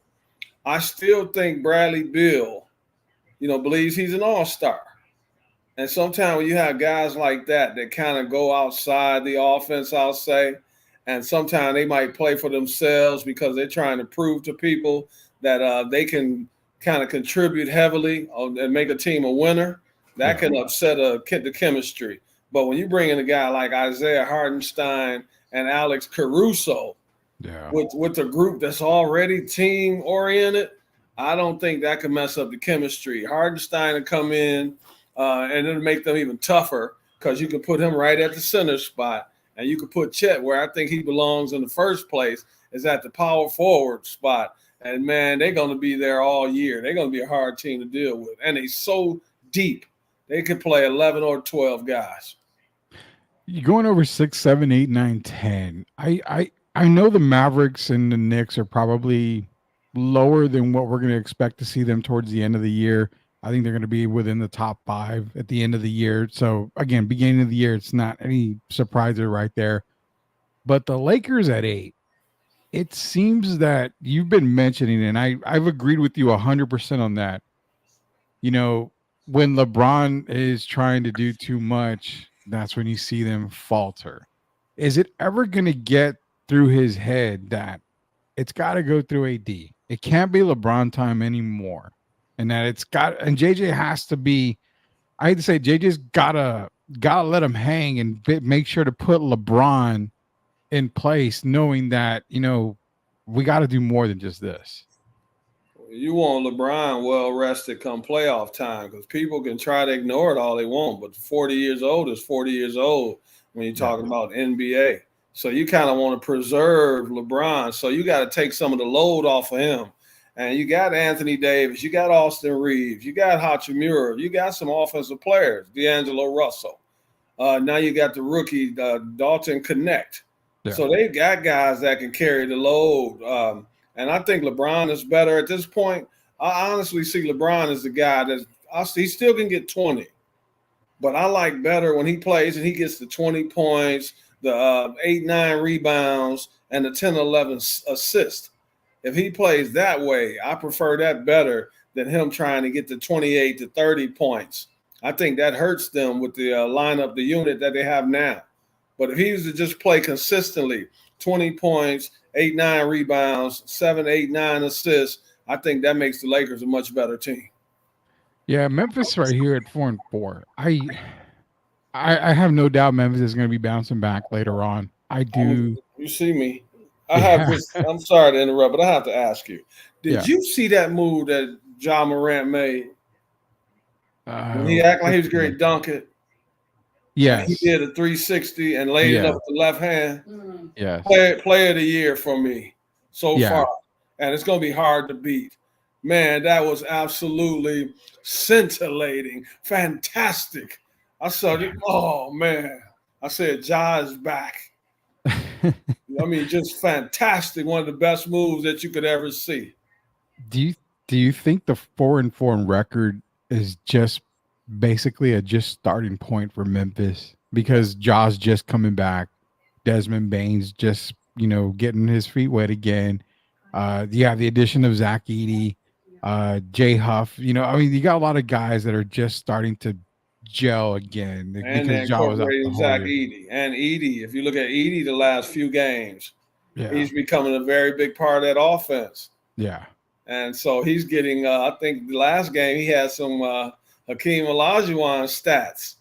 I still think Bradley Beal, believes he's an all-star. And sometimes when you have guys like that kind of go outside the offense, I'll say, and sometimes they might play for themselves because they're trying to prove to people that they can kind of contribute heavily and make a team a winner. That can upset the chemistry. But when you bring in a guy like Isaiah Hardenstein and Alex Caruso, with the group that's already team-oriented, I don't think that can mess up the chemistry. Hardenstein will come in and it'll make them even tougher because you can put him right at the center spot, and you can put Chet where I think he belongs in the first place, is at the power forward spot. And, man, they're going to be there all year. They're going to be a hard team to deal with. And they're so deep. They could play 11 or 12 guys. You're going over 6, 7, 8, 9, 10. I know the Mavericks and the Knicks are probably lower than what we're going to expect to see them towards the end of the year. I think they're going to be within the top 5 at the end of the year. So, again, beginning of the year, it's not any surprises right there. But the Lakers at 8, it seems that you've been mentioning, and I've agreed with you 100% on that. You know, when LeBron is trying to do too much, that's when you see them falter. Is it ever going to get through his head that it's got to go through AD? It can't be LeBron time anymore. And that and JJ has to be, I hate to say, JJ's gotta let him hang and make sure to put LeBron in place, knowing that, you know, we got to do more than just this. You want LeBron well rested come playoff time, because people can try to ignore it all they want, but 40 years old is 40 years old when you're talking about NBA. So you kind of want to preserve LeBron. So you got to take some of the load off of him. And you got Anthony Davis, you got Austin Reeves, you got Hachimura, you got some offensive players, D'Angelo Russell. Now you got the rookie Dalton Connect. Yeah. So they got guys that can carry the load. And I think LeBron is better at this point. I honestly see LeBron as the guy he still can get 20. But I like better when he plays and he gets the 20 points, the 8, 9 rebounds, and the 10, 11 assists. If he plays that way, I prefer that better than him trying to get to 28 to 30 points. I think that hurts them with the lineup, the unit that they have now. But if he was to just play consistently, 20 points, 8, 9 rebounds, 7, 8, 9 assists, I think that makes the Lakers a much better team. Yeah, Memphis right here at 4-4. I have no doubt Memphis is going to be bouncing back later on. I do. You see me. I'm sorry to interrupt, but I have to ask you. Did you see that move that Ja Morant made? When he acted like he was going to dunk it. Yes. He did a 360 and laid it up with the left hand. Yes. Player of the year for me so far. And it's going to be hard to beat. Man, that was absolutely scintillating, fantastic. I saw it. Oh, man. I said, Ja is back. I mean, just fantastic. One of the best moves that you could ever see. Do you think the 4-4 record is just basically a starting point for Memphis, because Ja's just coming back, Desmond Bane's just, you know, getting his feet wet again. You have the addition of Zach Edey, Jay Huff. You know, I mean, you got a lot of guys that are just starting to gel again. And then incorporating Zach Edey. And Edey, if you look at Edey the last few games, he's becoming a very big part of that offense. Yeah. And so he's getting, I think the last game he had some Hakeem Olajuwon stats.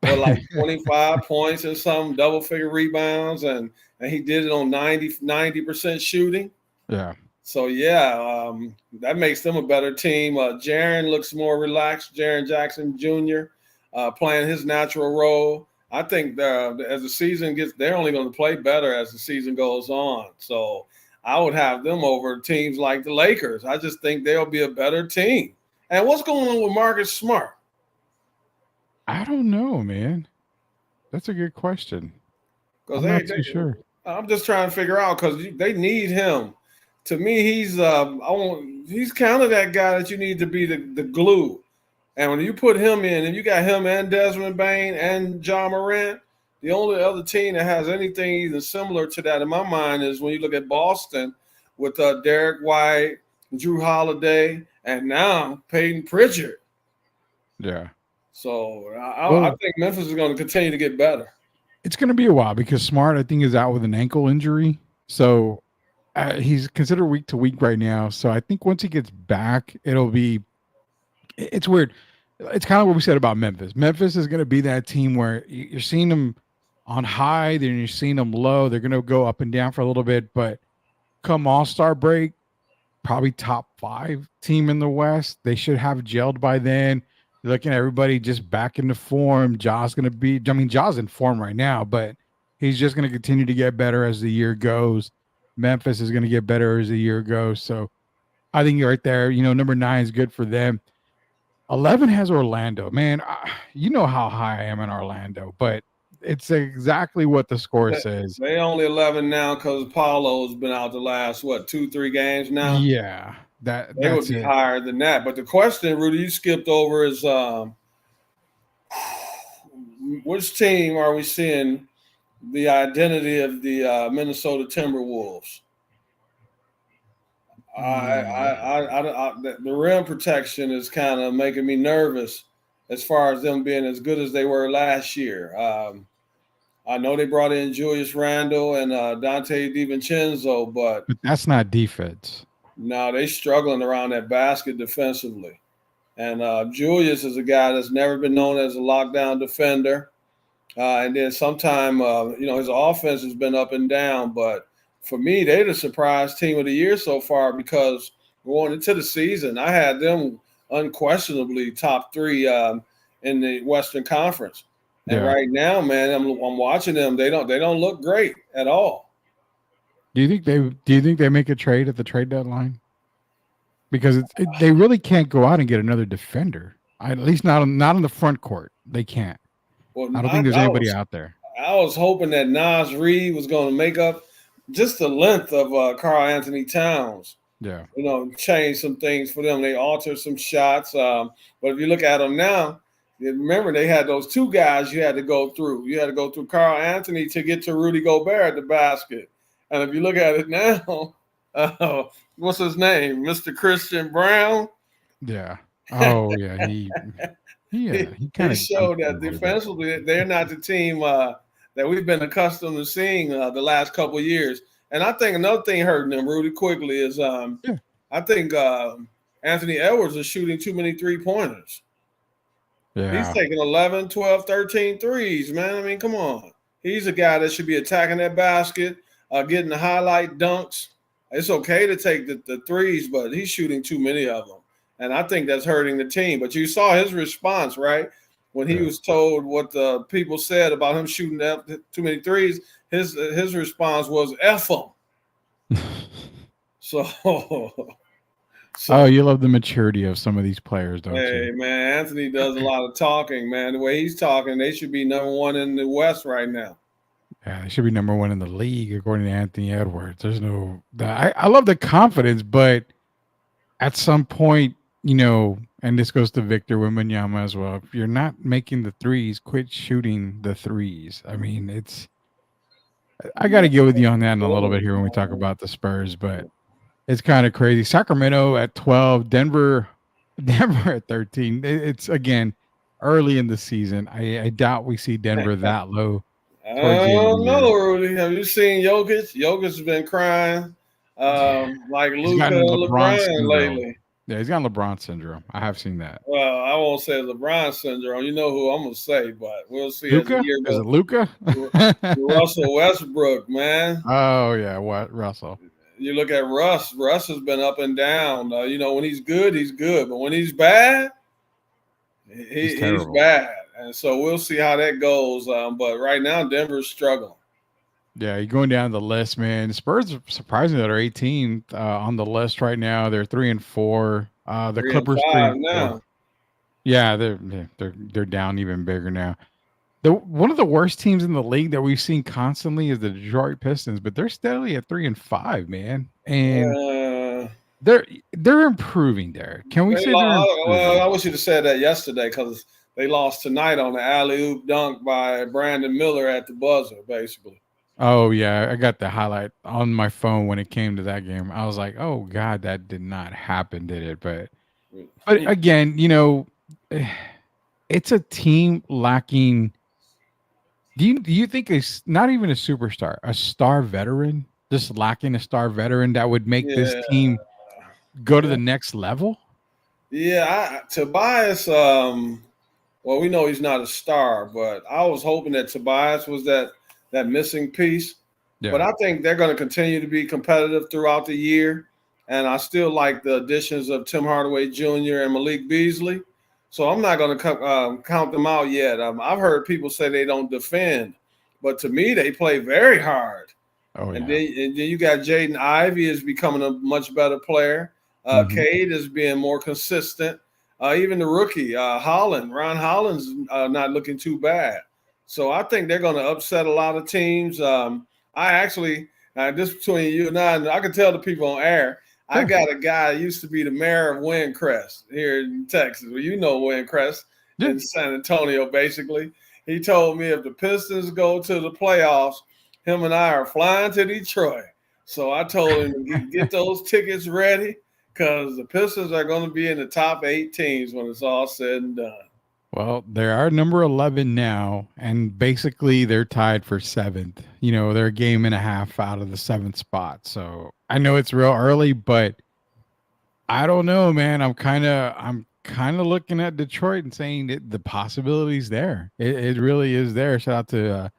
For like 25 points or something, double-figure rebounds, and he did it on 90% shooting. Yeah. So, that makes them a better team. Jaren looks more relaxed. Jaren Jackson Jr. Playing his natural role. I think as the season gets, they're only going to play better as the season goes on. So I would have them over teams like the Lakers. I just think they'll be a better team. And what's going on with Marcus Smart? I don't know, man. That's a good question. I'm not too sure. I'm just trying to figure out, because they need him. To me, he's kind of that guy that you need to be the glue. And when you put him in, and you got him and Desmond Bane and Ja Morant, the only other team that has anything even similar to that in my mind is when you look at Boston with Derek White, Drew Holiday, and now Peyton Pritchard. Yeah. So I think Memphis is going to continue to get better. It's going to be a while, because Smart, I think, is out with an ankle injury. So he's considered week to week right now. So I think once he gets back, it's weird. It's kind of what we said about Memphis. Memphis is going to be that team where you're seeing them on high, then you're seeing them low. They're going to go up and down for a little bit, but come All-Star break, probably top 5 team in the West. They should have gelled by then. You're looking at everybody just back into form. Ja's in form right now, but he's just going to continue to get better as the year goes. Memphis is going to get better as the year goes. So I think you're right there. Number 9 is good for them. 11 has Orlando. Man, you know how high I am in Orlando, but it's exactly what the score says. They only 11 now because Paulo's been out the last, 2-3 games now? Yeah. They would be higher than that. But the question, Rudy, you skipped over is which team are we seeing the identity of the Minnesota Timberwolves? The rim protection is kind of making me nervous as far as them being as good as they were last year. I know they brought in Julius Randle and Dante DiVincenzo, but that's not defense. No, they're struggling around that basket defensively. And Julius is a guy that's never been known as a lockdown defender. And then sometime, his offense has been up and down. But for me, they're the surprise team of the year so far because going into the season, I had them unquestionably top 3 in the Western Conference. And right now, man, I'm watching them. They don't look great at all. Do you think they make a trade at the trade deadline? Because they really can't go out and get another defender. At least not on the front court. They can't. Well, I don't think there's anybody out there. I was hoping that Naz Reid was going to make up just the length of Karl Anthony Towns. Yeah. Change some things for them. They altered some shots. But if you look at them now, remember they had those 2 guys you had to go through. You had to go through Karl Anthony to get to Rudy Gobert at the basket. And if you look at it now, what's his name? Mr. Christian Brown? Yeah. Oh, yeah. He kind of showed that defensively they're not the team that we've been accustomed to seeing the last couple of years. And I think another thing hurting them, Rudy, quickly is I think Anthony Edwards is shooting too many three-pointers. Yeah. He's taking 11, 12, 13 threes, man. I mean, come on. He's a guy that should be attacking that basket, getting the highlight dunks. It's okay to take the threes, but he's shooting too many of them. And I think that's hurting the team. But you saw his response, right? When he was told what the people said about him shooting too many threes, his response was F him. So you love the maturity of some of these players, don't you? Hey, man, Anthony does a lot of talking, man. The way he's talking, they should be number 1 in the West right now. Yeah, they should be number 1 in the league, according to Anthony Edwards. There's I love the confidence, but at some point, and this goes to Victor Wembanyama as well. If you're not making the threes, quit shooting the threes. I mean, I got to get with you on that in a little bit here when we talk about the Spurs, but it's kind of crazy. Sacramento at 12, Denver at 13. It's, again, early in the season. I doubt we see Denver that low. I don't know, Rudy. Have you seen Jokic? Jokic's been crying like Luka LeBron lately. Yeah, he's got LeBron syndrome. I have seen that. Well, I won't say LeBron syndrome. You know who I'm going to say, but we'll see. Luka? Is it Luka? Russell Westbrook, man. Oh, yeah. What? Russell. You look at Russ. Russ has been up and down. When he's good, he's good. But when he's bad, he's bad. And so we'll see how that goes. But right now, Denver's struggling. Yeah, you're going down the list, man. The Spurs are surprisingly that are 18th on the list right now. They're 3-4. The Clippers 3-5 now. Yeah, they're down even bigger now. One of the worst teams in the league that we've seen constantly is the Detroit Pistons, but they're steadily at 3-5, man. And they're improving there. Can we say well, I wish you'd have said that yesterday because they lost tonight on the alley-oop dunk by Brandon Miller at the buzzer, basically. Oh, yeah. I got the highlight on my phone when it came to that game. I was like, oh, God, that did not happen, did it? But again, it's a team lacking. Do you think it's not even a superstar, a star veteran, just lacking a star veteran that would make this team go to the next level? Yeah, Tobias, well, we know he's not a star, but I was hoping that Tobias was that missing piece. Yeah. But I think they're going to continue to be competitive throughout the year. And I still like the additions of Tim Hardaway Jr. and Malik Beasley. So I'm not going to count them out yet. I've heard people say they don't defend. But to me, they play very hard. Oh, And yeah. then you got Jaden Ivey is becoming a much better player. Cade is being more consistent. Even the rookie, Ron Holland's not looking too bad. So I think they're going to upset a lot of teams. I actually, this between you and I can tell the people on air, I got a guy who used to be the mayor of Windcrest here in Texas. Well, you know Windcrest in San Antonio, basically. He told me if the Pistons go to the playoffs, him and I are flying to Detroit. So I told him to get those tickets ready because the Pistons are going to be in the top 8 teams when it's all said and done. Well, they are number 11 now, and basically they're tied for 7th. You know, they're a game and a half out of the 7th spot. So I know it's real early, but I don't know, man. I'm kind of looking at Detroit and saying that the possibility's there. It really is there. Shout out to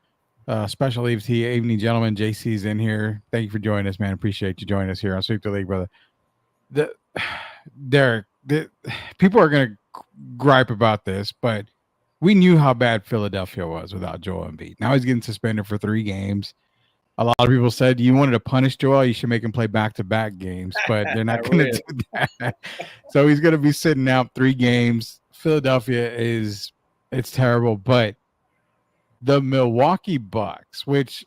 special evening gentleman. JC's in here. Thank you for joining us, man. Appreciate you joining us here on Sweep the League, brother. Derek, people are going to gripe about this, but we knew how bad Philadelphia was without Joel Embiid. Now he's getting suspended for 3 games. A lot of people said you wanted to punish Joel, you should make him play back-to-back games, but they're not going to do that. So he's going to be sitting out 3 games. Philadelphia it's terrible, but the Milwaukee Bucks, which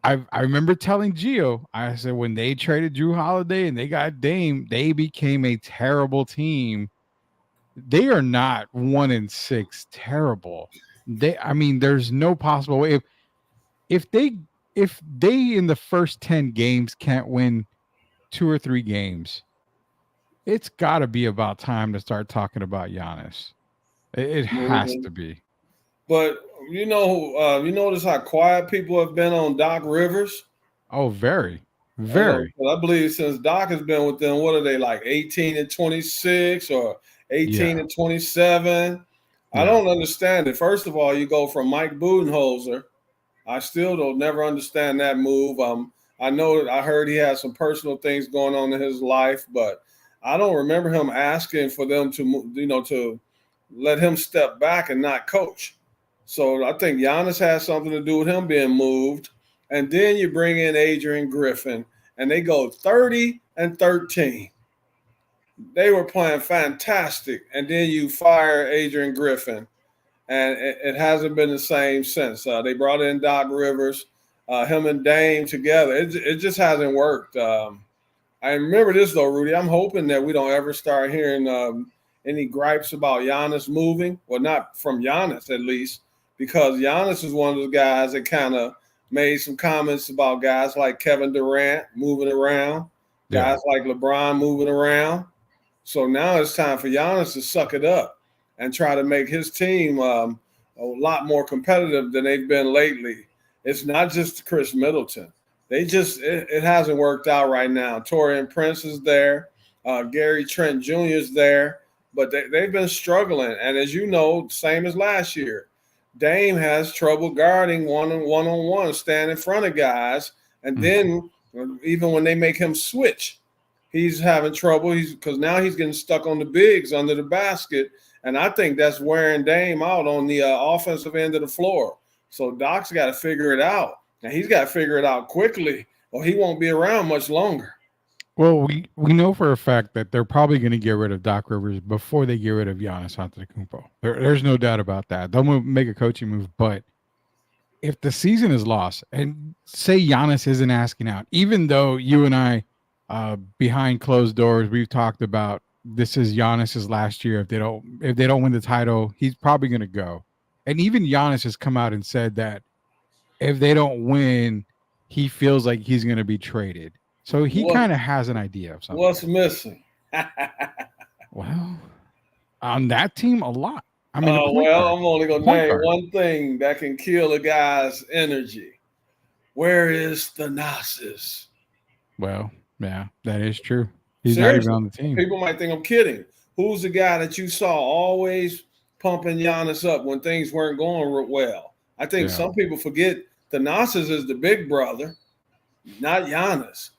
I remember telling Gio, I said when they traded Drew Holiday and they got Dame, they became a terrible team. They are not 1-6 terrible. There's no possible way. If they in the first 10 games can't win 2 or 3 games, it's got to be about time to start talking about Giannis. It has to be. But you notice how quiet people have been on Doc Rivers? Oh, very, very. I believe since Doc has been with them, what are they like 18-26 or 18-27? Yeah. I don't understand it. First of all, you go from Mike Budenholzer. I still don't never understand that move. I know that I heard he had some personal things going on in his life, but I don't remember him asking for them to let him step back and not coach. So I think Giannis has something to do with him being moved. And then you bring in Adrian Griffin, and they go 30-13. They were playing fantastic, and then you fire Adrian Griffin, and it hasn't been the same since. They brought in Doc Rivers, him and Dame together. It just hasn't worked. I remember this, though, Rudy. I'm hoping that we don't ever start hearing any gripes about Giannis moving. Well, not from Giannis, at least, because Giannis is one of those guys that kind of made some comments about guys like Kevin Durant moving around, guys like LeBron moving around. So now it's time for Giannis to suck it up and try to make his team a lot more competitive than they've been lately. It's not just Chris Middleton. It hasn't worked out right now. Taurean Prince is there. Gary Trent Jr. is there. But they've been struggling. And as you know, same as last year, Dame has trouble guarding one-on-one, stand in front of guys. And then even when they make him switch, he's having trouble because now he's getting stuck on the bigs under the basket. And I think that's wearing Dame out on the offensive end of the floor. So Doc's got to figure it out. And he's got to figure it out quickly or he won't be around much longer. Well, we know for a fact that they're probably going to get rid of Doc Rivers before they get rid of Giannis Antetokounmpo. There's no doubt about that. They'll make a coaching move, but if the season is lost and say Giannis isn't asking out, even though you and I, behind closed doors, we've talked about this is Giannis's last year. If they don't win the title, he's probably going to go. And even Giannis has come out and said that if they don't win, he feels like he's going to be traded. So he kind of has an idea of something. What's missing? Well, on that team, a lot. I'm only going to name one thing that can kill a guy's energy. Where is Thanasis? Well, yeah, that is true. He's not even on the team. People might think I'm kidding. Who's the guy that you saw always pumping Giannis up when things weren't going well? I think some people forget Thanasis is the big brother, not Giannis.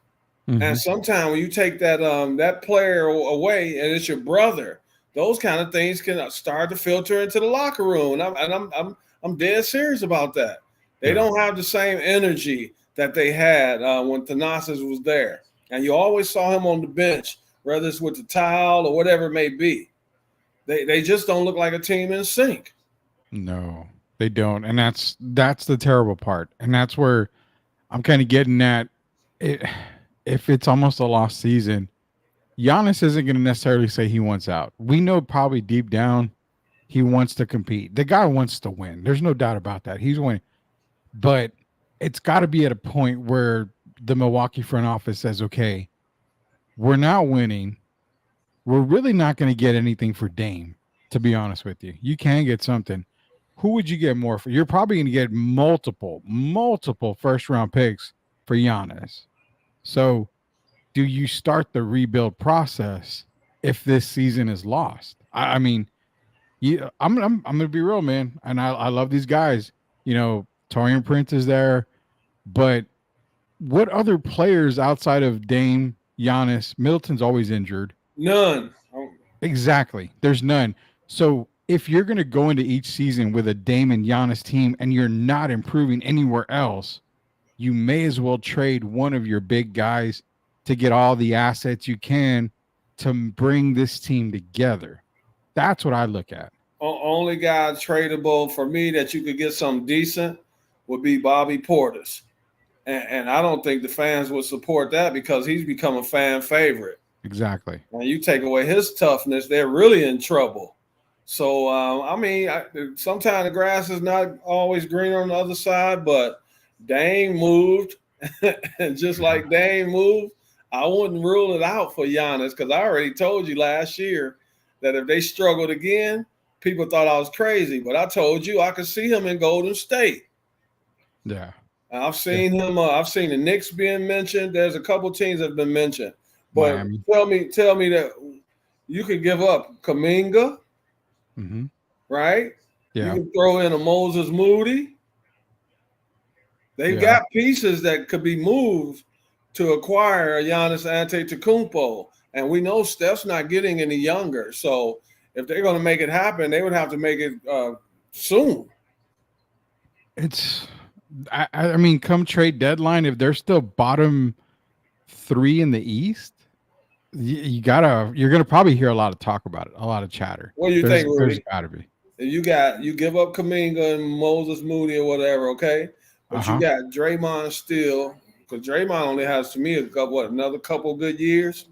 Mm-hmm. And sometimes when you take that player away and it's your brother, those kind of things can start to filter into the locker room. And I'm dead serious about that. They don't have the same energy that they had when Thanasis was there. And you always saw him on the bench, whether it's with the towel or whatever it may be. They just don't look like a team in sync. No, they don't. And that's the terrible part. And that's where I'm kind of getting at it. If it's almost a lost season, Giannis isn't going to necessarily say he wants out. We know probably deep down he wants to compete. The guy wants to win. There's no doubt about that. He's winning. But it's got to be at a point where the Milwaukee front office says, okay, we're not winning. We're really not going to get anything for Dame, to be honest with you. You can get something. Who would you get more for? You're probably going to get multiple first-round picks for Giannis. So do you start the rebuild process if this season is lost? I mean, I'm going to be real, man. And I love these guys. You know, Taurean Prince is there. But what other players outside of Dame, Giannis, Middleton's always injured? None. Exactly. There's none. So if you're going to go into each season with a Dame and Giannis team and you're not improving anywhere else, you may as well trade one of your big guys to get all the assets you can to bring this team together. That's what I look at. Only guy tradable for me that you could get something decent would be Bobby Portis. And I don't think the fans would support that because he's become a fan favorite. Exactly. And you take away his toughness, they're really in trouble. So, I mean, sometimes the grass is not always greener on the other side, but Dame moved. And just like Dame moved, I wouldn't rule it out for Giannis because I already told you last year that if they struggled again, people thought I was crazy. But I told you I could see him in Golden State. Yeah. I've seen him. I've seen the Knicks being mentioned. There's a couple teams that have been mentioned. But Miami. tell me that you could give up Kuminga, right? Yeah. You can throw in a Moses Moody. They've got pieces that could be moved to acquire a Giannis Antetokounmpo. And we know Steph's not getting any younger. So if they're going to make it happen, they would have to make it soon. I mean, come trade deadline, if they're still bottom 3 in the East, you're gonna probably hear a lot of talk about it, a lot of chatter. What do you think, Rudy? There's gotta be. You give up Kuminga and Moses Moody or whatever, okay? But you got Draymond still, because Draymond only has to me another couple good years.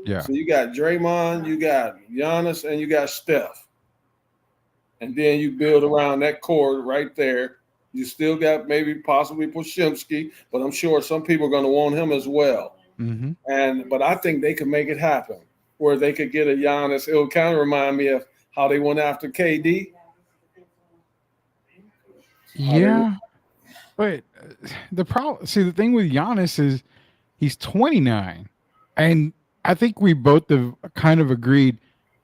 Yeah. So you got Draymond, you got Giannis, and you got Steph. And then you build around that core right there. You still got maybe possibly Poshimski, but I'm sure some people are going to want him as well. But I think they could make it happen where they could get a Giannis. It would kind of remind me of how they went after KD. Yeah, but the thing with Giannis is he's 29, and I think we both have kind of agreed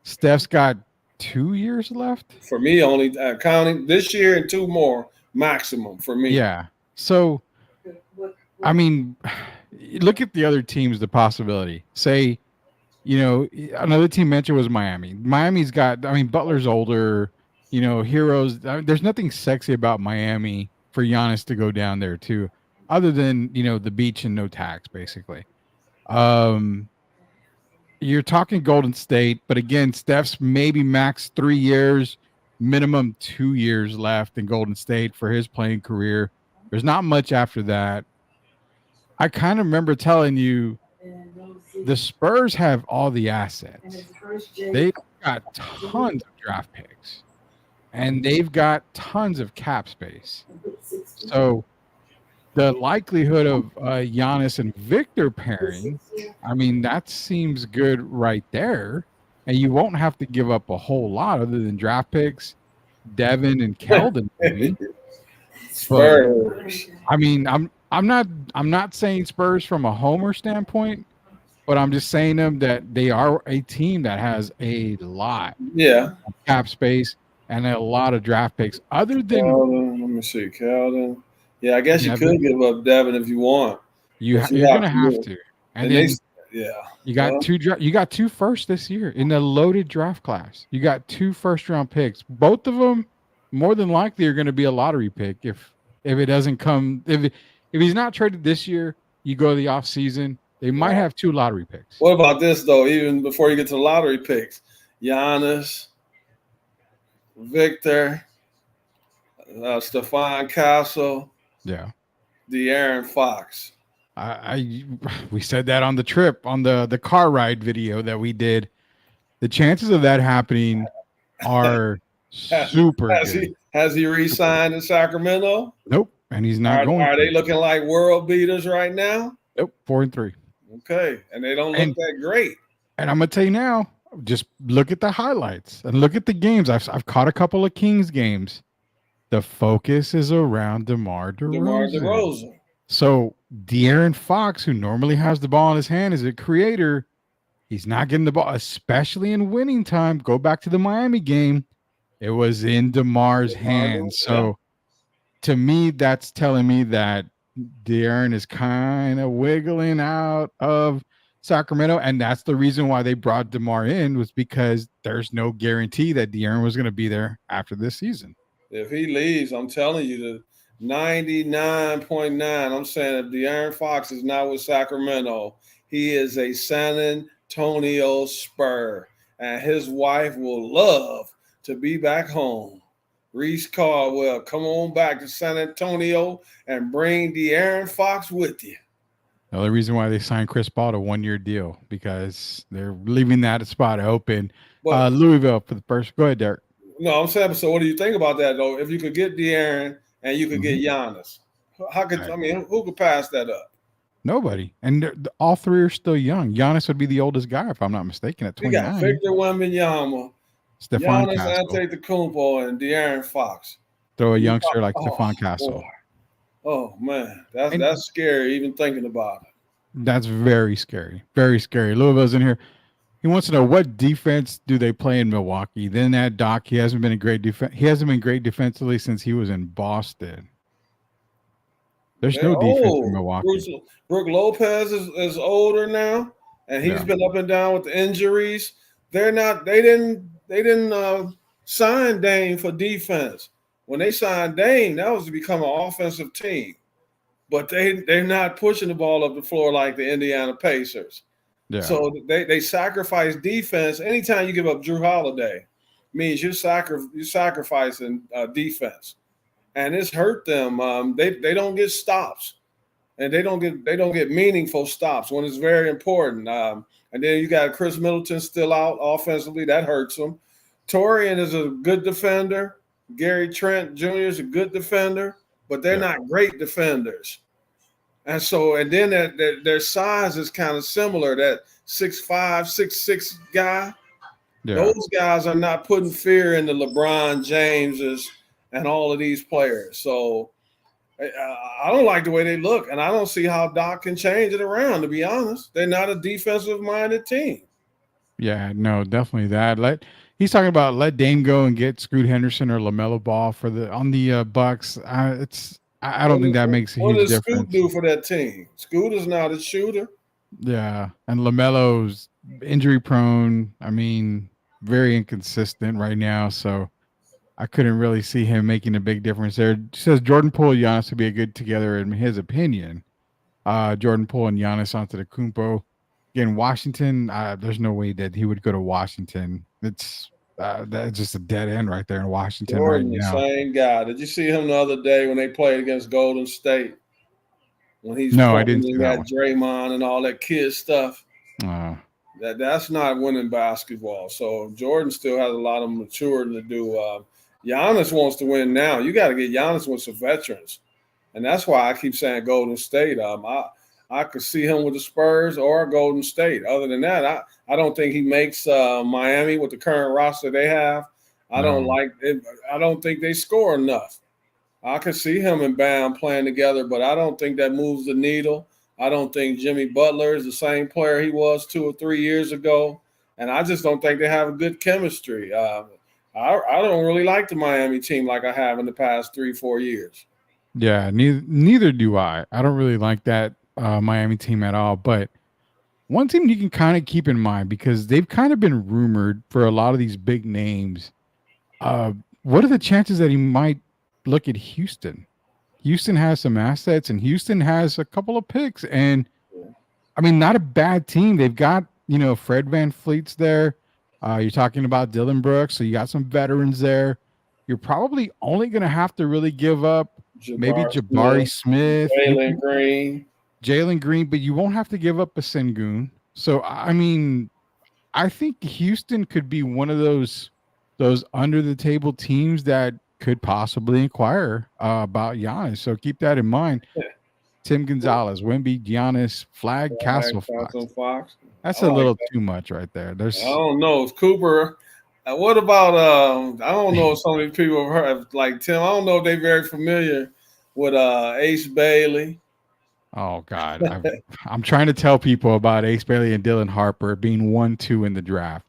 Steph's got 2 years left. For me, only counting this year and 2 more maximum for me. Yeah. So, I mean, look at the other teams, the possibility. Say, another team mentioned was Miami. Miami's got, Butler's older, heroes. There's nothing sexy about Miami for Giannis to go down there too, other than, the beach and no tax, basically. You're talking Golden State, but again, Steph's maybe max 3 years, minimum 2 years left in Golden State for his playing career. There's not much after that. I kind of remember telling you the Spurs have all the assets. They've got tons of draft picks, and they've got tons of cap space. So the likelihood of Giannis and Victor pairing, that seems good right there. And you won't have to give up a whole lot other than draft picks, Devin and Keldon. Spurs. I'm not saying Spurs from a homer standpoint, but I'm just saying that they are a team that has a lot of cap space and a lot of draft picks. Other than Keldon, let me see, Keldon. Yeah, I guess you could give up Devin if you want. You're gonna have to. And then you got two. You got 2 firsts this year in the loaded draft class. You got 2 first-round picks. Both of them more than likely are going to be a lottery pick if it doesn't come. if he's not traded this year, you go to the offseason. They might have 2 lottery picks. What about this, though? Even before you get to the lottery picks, Giannis, Victor, Stephon Castle, De'Aaron Fox. We said that on the trip, on the car ride video that we did. The chances of that happening are super good. Has he re-signed in Sacramento? Nope, and he's not going. Are they looking like world beaters right now? Nope, 4-3. Okay, and they don't look that great. And I'm gonna tell you now, just look at the highlights and look at the games. I've caught a couple of Kings games. The focus is around DeMar DeRozan. So De'Aaron Fox, who normally has the ball in his hand, is a creator. He's not getting the ball, especially in winning time. Go back to the Miami game. It was in DeMar's hands. So to me, that's telling me that De'Aaron is kind of wiggling out of Sacramento. And that's the reason why they brought DeMar in, was because there's no guarantee that De'Aaron was going to be there after this season. If he leaves, I'm telling you, the 99.9, I'm saying if De'Aaron Fox is not with Sacramento, he is a San Antonio Spur. And his wife will love to be back home. Reese Caldwell, come on back to San Antonio and bring De'Aaron Fox with you. The only reason why they signed Chris Paul to 1-year deal, because they're leaving that spot open. Louisville for the first. Go ahead, Derek. No, I'm saying, so what do you think about that, though? If you could get De'Aaron and you could get Giannis, who could pass that up? Nobody. And all 3 are still young. Giannis would be the oldest guy, if I'm not mistaken, at 29. You got Victor Wembanyama, Stephon Giannis Castle, Antetokounmpo, and De'Aaron Fox. Throw a youngster like Stephon Castle. Boy. Oh, man. That's scary even thinking about it. That's very scary. Very scary. Louisville's in here. He wants to know, what defense do they play in Milwaukee? Then that Doc, he hasn't been great defensively since he was in Boston. There's no defense in Milwaukee. Brook Lopez is older now, and he's been up and down with the injuries. They didn't sign Dame for defense. When they signed Dame, that was to become an offensive team. But they're not pushing the ball up the floor like the Indiana Pacers. Yeah. So they sacrifice defense. Anytime you give up Drew Holiday, means you're sacrificing defense, and it's hurt them. They don't get stops, and they don't get meaningful stops when it's very important. And then you got Chris Middleton still out offensively. That hurts them. Torian is a good defender. Gary Trent Jr. is a good defender, but they're not great defenders. And then their size is kind of similar. That 6'5", 6'6" guy. Yeah. Those guys are not putting fear into LeBron Jameses and all of these players. So I don't like the way they look, and I don't see how Doc can change it around, to be honest. They're not a defensive-minded team. Yeah, no, definitely that. He's talking about let Dame go and get Scoot Henderson or LaMelo Ball on the Bucks. I don't think that makes a huge difference. What does Scoot do for that team? Scoot is not a shooter. Yeah, and LaMelo's injury prone. I mean, very inconsistent right now, so I couldn't really see him making a big difference there. It says Jordan Poole and Giannis would be a good together in his opinion. Jordan Poole and Giannis Antetokounmpo. Again, Washington, there's no way that he would go to Washington. That's just a dead end right there in Washington right now. Same guy. Did you see him the other day when they played against Golden State? When I didn't see that. Draymond and all that kid stuff. That's not winning basketball. So Jordan still has a lot of maturing to do. Giannis wants to win now. You got to get Giannis with some veterans, and that's why I keep saying Golden State. I could see him with the Spurs or Golden State. Other than that, I don't think he makes Miami with the current roster they have. I don't think they score enough. I could see him and Bam playing together, but I don't think that moves the needle. I don't think Jimmy Butler is the same player he was 2 or 3 years ago, and I just don't think they have a good chemistry. I don't really like the Miami team like I have in the past 3-4 years. Yeah, neither do I. I don't really like that Miami team at all. But one team you can kind of keep in mind, because they've kind of been rumored for a lot of these big names. What are the chances that he might look at Houston? Houston has some assets, and Houston has a couple of picks. And I mean, not a bad team. They've got, Fred VanVleet's there. You're talking about Dylan Brooks, so you got some veterans there. You're probably only going to have to really give up maybe Jabari Smith, Jalen Green, but you won't have to give up a Sengun. So, I mean, I think Houston could be one of those under the table teams that could possibly inquire about Giannis. So keep that in mind. Yeah. Tim Gonzalez, Wemby, Giannis, Flag, Castle Fox. That's a little too much right there. I don't know. It's Cooper. What about I don't know if some of these people have heard, like Tim. I don't know if they're very familiar with Ace Bailey. Oh God, I'm trying to tell people about Ace Bailey and Dylan Harper being 1-2 in the draft.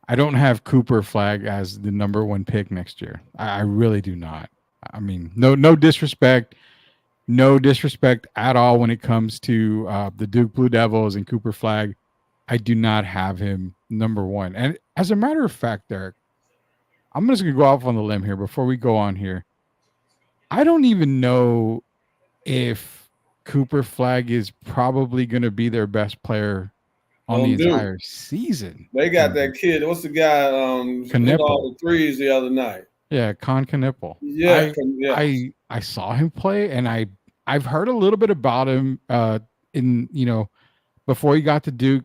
I don't have Cooper Flag as the number 1 pick next year. I really do not. I mean, no disrespect at all when it comes to the Duke Blue Devils and Cooper Flag. I do not have him number 1. And as a matter of fact, Derek, I'm just going to go off on the limb here before we go on here. I don't even know if Cooper Flag is probably going to be their best player on the entire season. They got that kid. What's the guy? Hit all the threes the other night. Yeah, Con Knipple. Yeah, I saw him play, and I've heard a little bit about him. Before he got to Duke,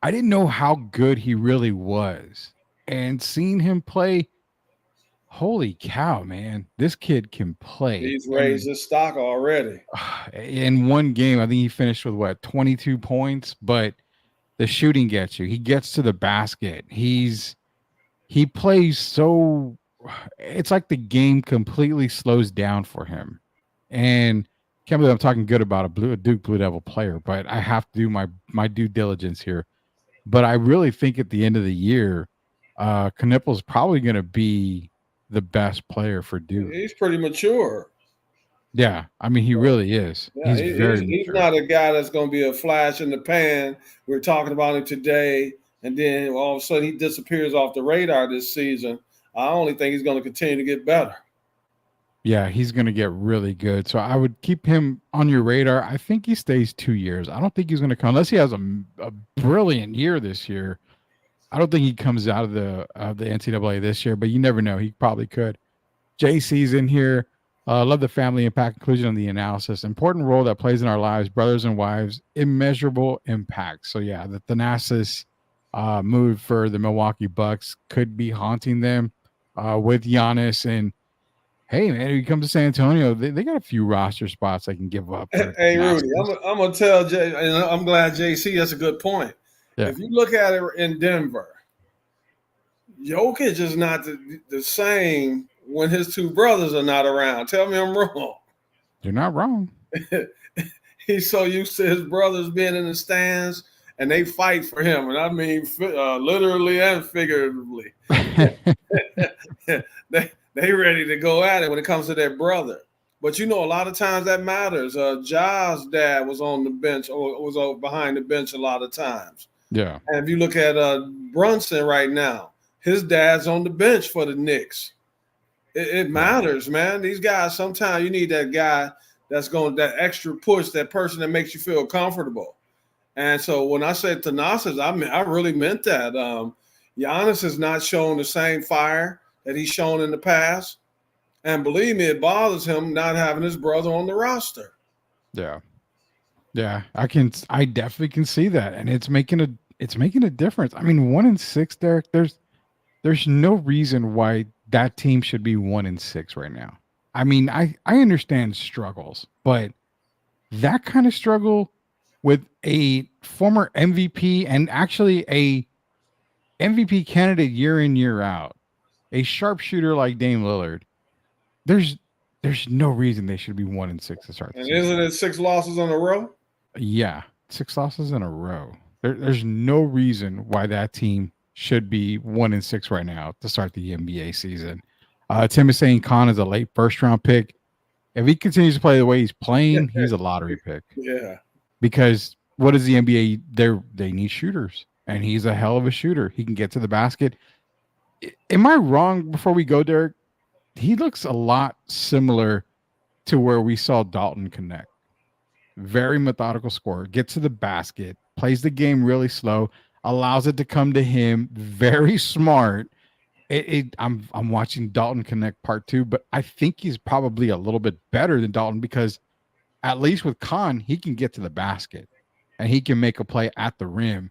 I didn't know how good he really was, and seeing him play, holy cow, man! This kid can play. He's raised his stock already. In one game, I think he finished with 22 points, but the shooting gets you. He gets to the basket. He plays so. It's like the game completely slows down for him, and can't believe I'm talking good about a Duke Blue Devil player, but I have to do my due diligence here. But I really think at the end of the year, Knipple's probably going to be the best player for Duke. He's pretty mature. Yeah, I mean, he really is. Yeah, he's not a guy that's going to be a flash in the pan. We're talking about him today, and then all of a sudden he disappears off the radar this season. I only think he's going to continue to get better. Yeah, he's going to get really good. So I would keep him on your radar. I think he stays 2 years. I don't think he's going to come unless he has a brilliant year this year. I don't think he comes out of the NCAA this year, but you never know. He probably could. JC's in here. Love the family impact inclusion on the analysis. Important role that plays in our lives, brothers and wives, immeasurable impact. So yeah, the Thanasis move for the Milwaukee Bucks could be haunting them with Giannis. And hey, man, if you come to San Antonio, they got a few roster spots they can give up. Hey, Rudy, I'm going to tell Jay, and I'm glad JC has a good point. Yeah. If you look at it in Denver, Jokic is not the same when his two brothers are not around. Tell me I'm wrong. You're not wrong. He's so used to his brothers being in the stands, and they fight for him. And I mean, literally and figuratively. They ready to go at it when it comes to their brother. But, a lot of times that matters. Ja's dad was on the bench or was behind the bench a lot of times. Yeah. And if you look at Brunson right now, his dad's on the bench for the Knicks. It matters, man. These guys, sometimes you need that guy that's going that extra push, that person that makes you feel comfortable. And so when I said Thanasis, I really meant that. Giannis has not shown the same fire that he's shown in the past. And believe me, it bothers him not having his brother on the roster. Yeah. Yeah, I definitely can see that. And it's making a difference. I mean, 1-6, Derek, there's no reason why that team should be 1-6 right now. I mean, I understand struggles, but that kind of struggle with a former MVP and actually a MVP candidate year in, year out, a sharpshooter like Dame Lillard, there's no reason they should be 1-6 to start. And isn't it 6 losses in a row? Yeah, 6 losses in a row. There's no reason why that team should be 1-6 right now to start the NBA season. Tim is saying Khan is a late first-round pick. If he continues to play the way he's playing, he's a lottery pick. Yeah. Because what is the NBA? They need shooters, and he's a hell of a shooter. He can get to the basket. Am I wrong before we go, Derek? He looks a lot similar to where we saw Dalton Connect. Very methodical scorer, gets to the basket, plays the game really slow, allows it to come to him. Very smart. I'm watching Dalton Connect part 2, but I think he's probably a little bit better than Dalton because at least with Khan, he can get to the basket and he can make a play at the rim.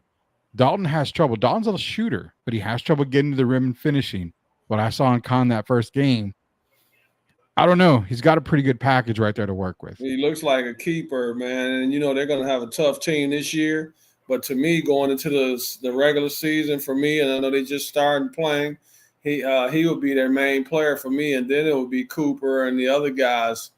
Dalton has trouble. Dalton's a shooter, but he has trouble getting to the rim and finishing. What I saw in Khan that first game, I don't know. He's got a pretty good package right there to work with. He looks like a keeper, man. And, they're going to have a tough team this year. But to me, going into the regular season for me, and I know they just started playing, he will be their main player for me. And then it will be Cooper and the other guys.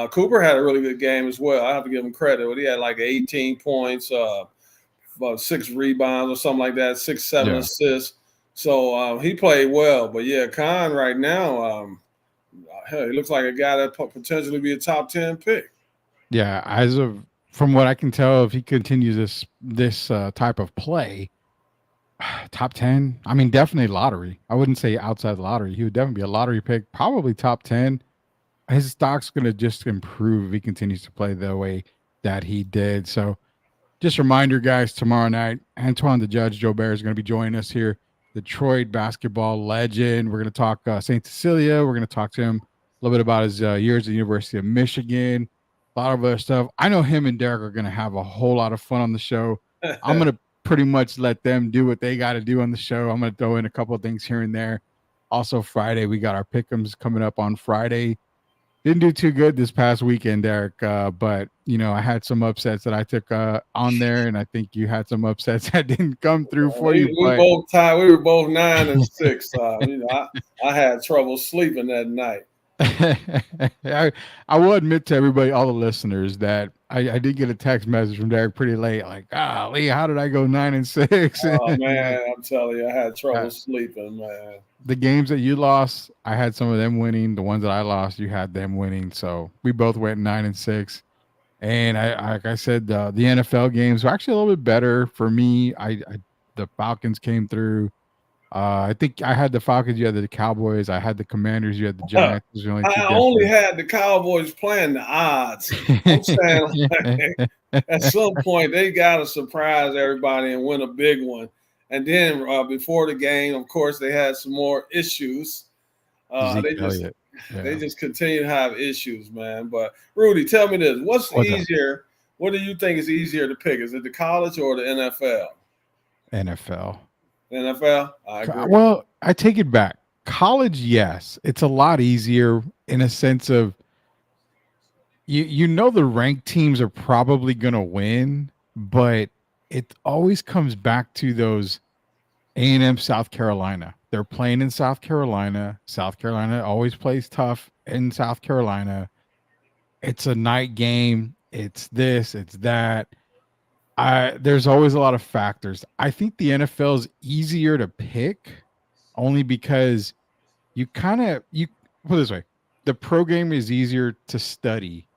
Cooper had a really good game as well. I have to give him credit. But he had like 18 points, about 6 rebounds or something like that, 6, 7 assists. So he played well. But, yeah, Khan right now, he looks like a guy that potentially be a top 10 pick. Yeah, from what I can tell, if he continues this type of play, top 10. I mean, definitely lottery. I wouldn't say outside the lottery. He would definitely be a lottery pick, probably top 10. His stock's going to just improve if he continues to play the way that he did. So just a reminder, guys, tomorrow night, Antoine the Judge, Joe Bear is going to be joining us here. Detroit basketball legend. We're going to talk St. Cecilia. We're going to talk to him a little bit about his years at the University of Michigan, a lot of other stuff. I know him and Derek are going to have a whole lot of fun on the show. I'm going to pretty much let them do what they got to do on the show. I'm going to throw in a couple of things here and there. Also, Friday, we got our pick'ems coming up on Friday. Didn't do too good this past weekend, Derek, but, I had some upsets that I took on there, and I think you had some upsets that didn't come through for you. We both tied. We were both 9-6. I had trouble sleeping that night. I will admit to everybody, all the listeners, that I did get a text message from Derek pretty late, like, Lee, how did I go 9-6? Oh, man, I'm telling you, I had trouble sleeping, man. The games that you lost, I had some of them winning. The ones that I lost, you had them winning. So we both went 9-6. And like I said, the NFL games were actually a little bit better for me. The Falcons came through. I think I had the Falcons. You had the Cowboys. I had the Commanders. You had the Giants. I only had the Cowboys playing the odds. I'm saying, at some point, they got to surprise everybody and win a big one. And then before the game, of course, they had some more issues. They just continue to have issues, man. But Rudy, tell me this: what's easier? What do you think is easier to pick? Is it the college or the NFL? NFL. NFL. I agree. Well, I take it back. College, yes, it's a lot easier in a sense of the ranked teams are probably going to win, but it always comes back to those A&M South Carolina. They're playing in South Carolina. South Carolina always plays tough in South Carolina. It's a night game. It's this, it's that. There's always a lot of factors. I think the NFL is easier to pick only because you put it this way. The pro game is easier to study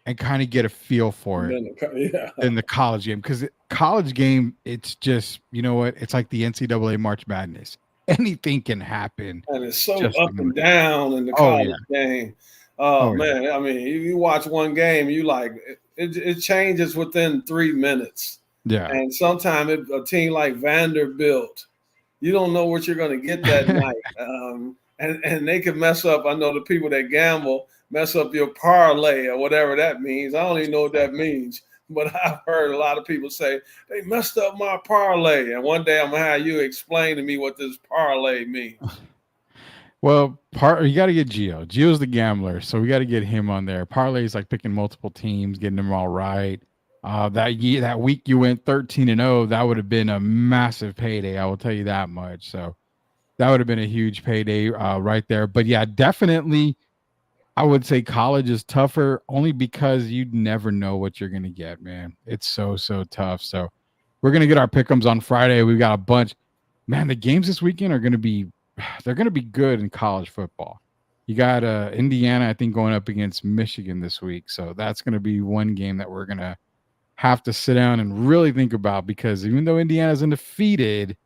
and kind of get a feel for it than the college game. Because college game, it's just, it's like the NCAA March Madness. Anything can happen. And it's so up and down in the college game. Man. I mean, you watch one game, you like it changes within 3 minutes. Yeah. And sometimes a team like Vanderbilt, you don't know what you're going to get that night. And they can mess up. I know the people that gamble mess up your parlay or whatever that means. I don't even know what that means. But I've heard a lot of people say, they messed up my parlay. And one day I'm going to have you explain to me what this parlay means. Well, you got to get Gio. Gio's the gambler, so we got to get him on there. Parlay is like picking multiple teams, getting them all right. That week you went 13-0, that would have been a massive payday. I will tell you that much. So that would have been a huge payday right there. But yeah, definitely, I would say college is tougher only because you never know what you're going to get, man. It's so tough. So we're going to get our pick'ems on Friday. We've got a bunch. Man, the games this weekend are going to be good in college football. You got Indiana, I think, going up against Michigan this week. So that's going to be one game that we're going to have to sit down and really think about, because even though Indiana's undefeated,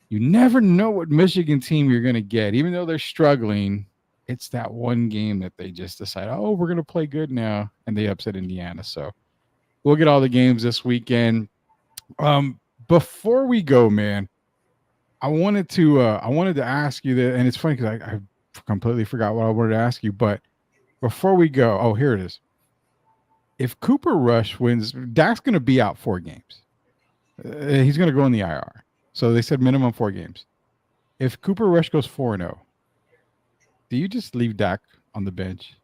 you never know what Michigan team you're going to get. Even though they're struggling, it's that one game that they just decide, oh, we're going to play good now, and they upset Indiana. So we'll get all the games this weekend. Before we go, man, I wanted to ask you that, and it's funny because I completely forgot what I wanted to ask you, but before we go, oh, here it is. If Cooper Rush wins, Dak's going to be out 4 games. He's going to go in the IR. So they said minimum 4 games. If Cooper Rush goes 4-0, do you just leave Dak on the bench?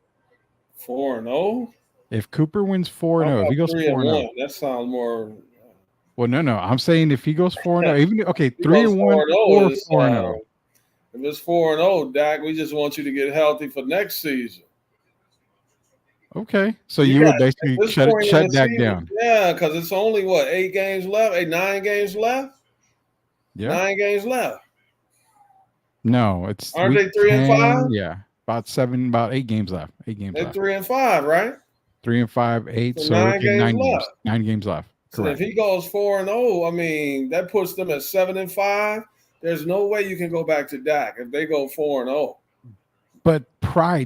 4-0? If Cooper wins 4-0, if he goes 4-0. That sounds more. Well, no. I'm saying if he goes 4-0, even 3-1 or 4-0. If it's 4-0, Dak, we just want you to get healthy for next season. Okay, so you would basically shut Dak down. Yeah, because it's only 8 games left? 9 games left? Yeah, 9 games left. No, it's aren't they 3-5? Yeah, about 8 games left. 8 games They're left. 3-5, right? 3-5, 8. So 9 games left. 9 games left. Correct. So if he goes 4-0, I mean that puts them at 7-5. There's no way you can go back to Dak if they go 4-0. But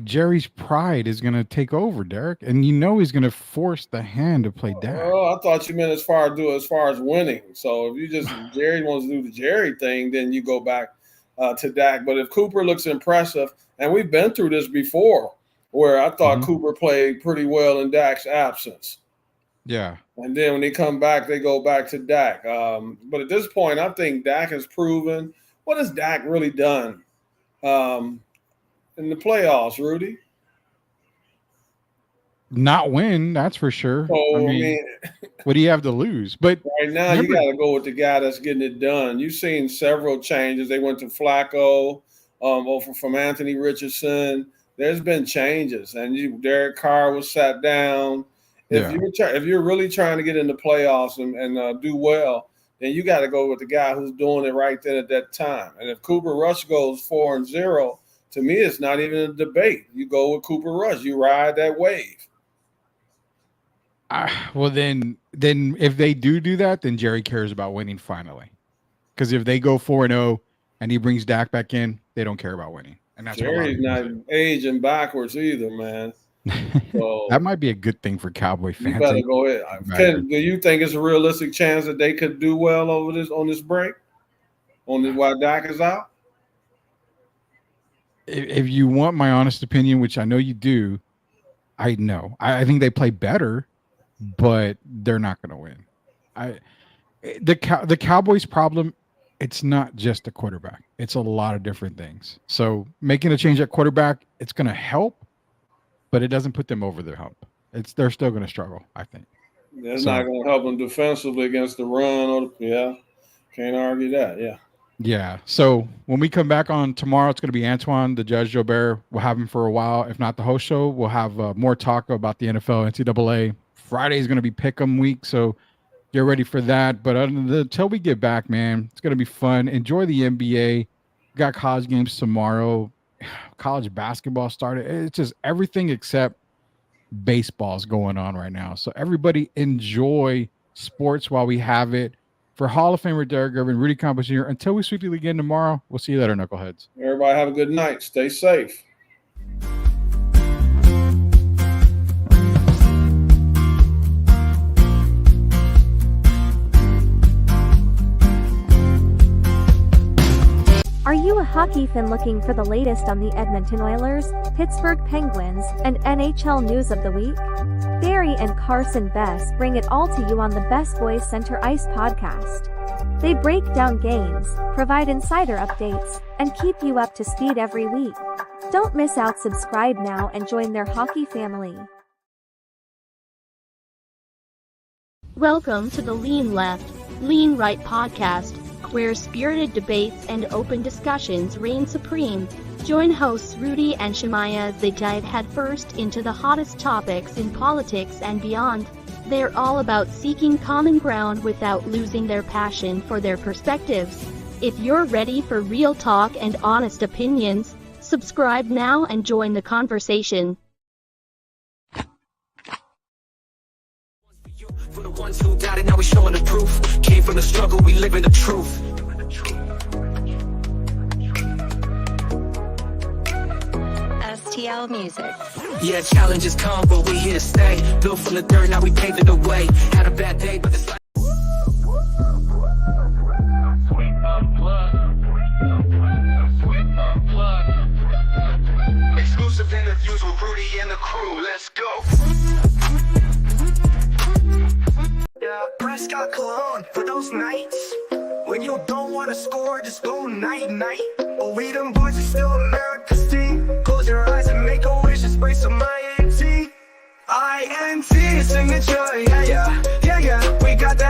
Jerry's pride is going to take over, Derek, and he's going to force the hand to play Dak. Oh, I thought you meant as far as winning. So if Jerry wants to do the Jerry thing, then you go back to Dak. But if Cooper looks impressive, and we've been through this before, where I thought Cooper played pretty well in Dak's absence. Yeah. And then when they come back, they go back to Dak. But at this point, I think Dak has proven. What has Dak really done in the playoffs, Rudy? Not win, that's for sure. So, I mean, what do you have to lose? But right now, you got to go with the guy that's getting it done. You've seen several changes. They went to Flacco from Anthony Richardson. There's been changes, and Derek Carr was sat down. If you're really trying to get in the playoffs and do well, then you got to go with the guy who's doing it right then at that time. And if Cooper Rush goes 4-0, to me, it's not even a debate. You go with Cooper Rush. You ride that wave. Well, then if they do that, then Jerry cares about winning finally. Because if they go 4-0 and he brings Dak back in, they don't care about winning. And that's Jerry's not aging backwards either, man. So that might be a good thing for Cowboy fans. You better go ahead. Do you think it's a realistic chance that they could do well on this break? While Dak is out? If you want my honest opinion, which I know you do, I know. I think they play better, but they're not going to win. The Cowboys' problem, it's not just the quarterback. It's a lot of different things. So making a change at quarterback, it's going to help, but it doesn't put them over the hump. They're still going to struggle, I think. It's not going to help them defensively against the run. Can't argue that, yeah. Yeah. So when we come back on tomorrow, it's going to be Antoine, the Judge Jobert. We'll have him for a while. If not the host show, we'll have more talk about the NFL, NCAA. Friday is going to be Pick'em week, so get ready for that. But until we get back, man, it's going to be fun. Enjoy the NBA. Got college games tomorrow. College basketball started. It's just everything except baseball's going on right now. So everybody enjoy sports while we have it. For Hall of Famer Derek Gervin, Rudy Campos Jr., until we sweep the league again tomorrow, we'll see you later, Knuckleheads. Everybody have a good night. Stay safe. Are you a hockey fan looking for the latest on the Edmonton Oilers, Pittsburgh Penguins, and NHL news of the week? Barry and Carson Best bring it all to you on the Best Boys Center Ice podcast. They break down games, provide insider updates, and keep you up to speed every week. Don't miss out. Subscribe now and join their hockey family. Welcome to the Lean Left, Lean Right podcast, where spirited debates and open discussions reign supreme. Join hosts Rudy and Shemaya as they dive headfirst into the hottest topics in politics and beyond. They're all about seeking common ground without losing their passion for their perspectives. If you're ready for real talk and honest opinions, subscribe now and join the conversation. For the ones who doubted, now we showing the proof. Came from the struggle, we live in the truth. STL Music. Yeah, challenges come, but we here to stay. Built from the dirt, now we paving the way. Had a bad day, but it's like exclusive interviews with Rudy and the crew. Let's go. Yeah, Prescott Cologne for those nights when you don't want to score, just go night night. But we them boys are still America's team. Close your eyes and make a wish and spray some INT. INT signature, yeah, yeah, yeah, yeah. We got that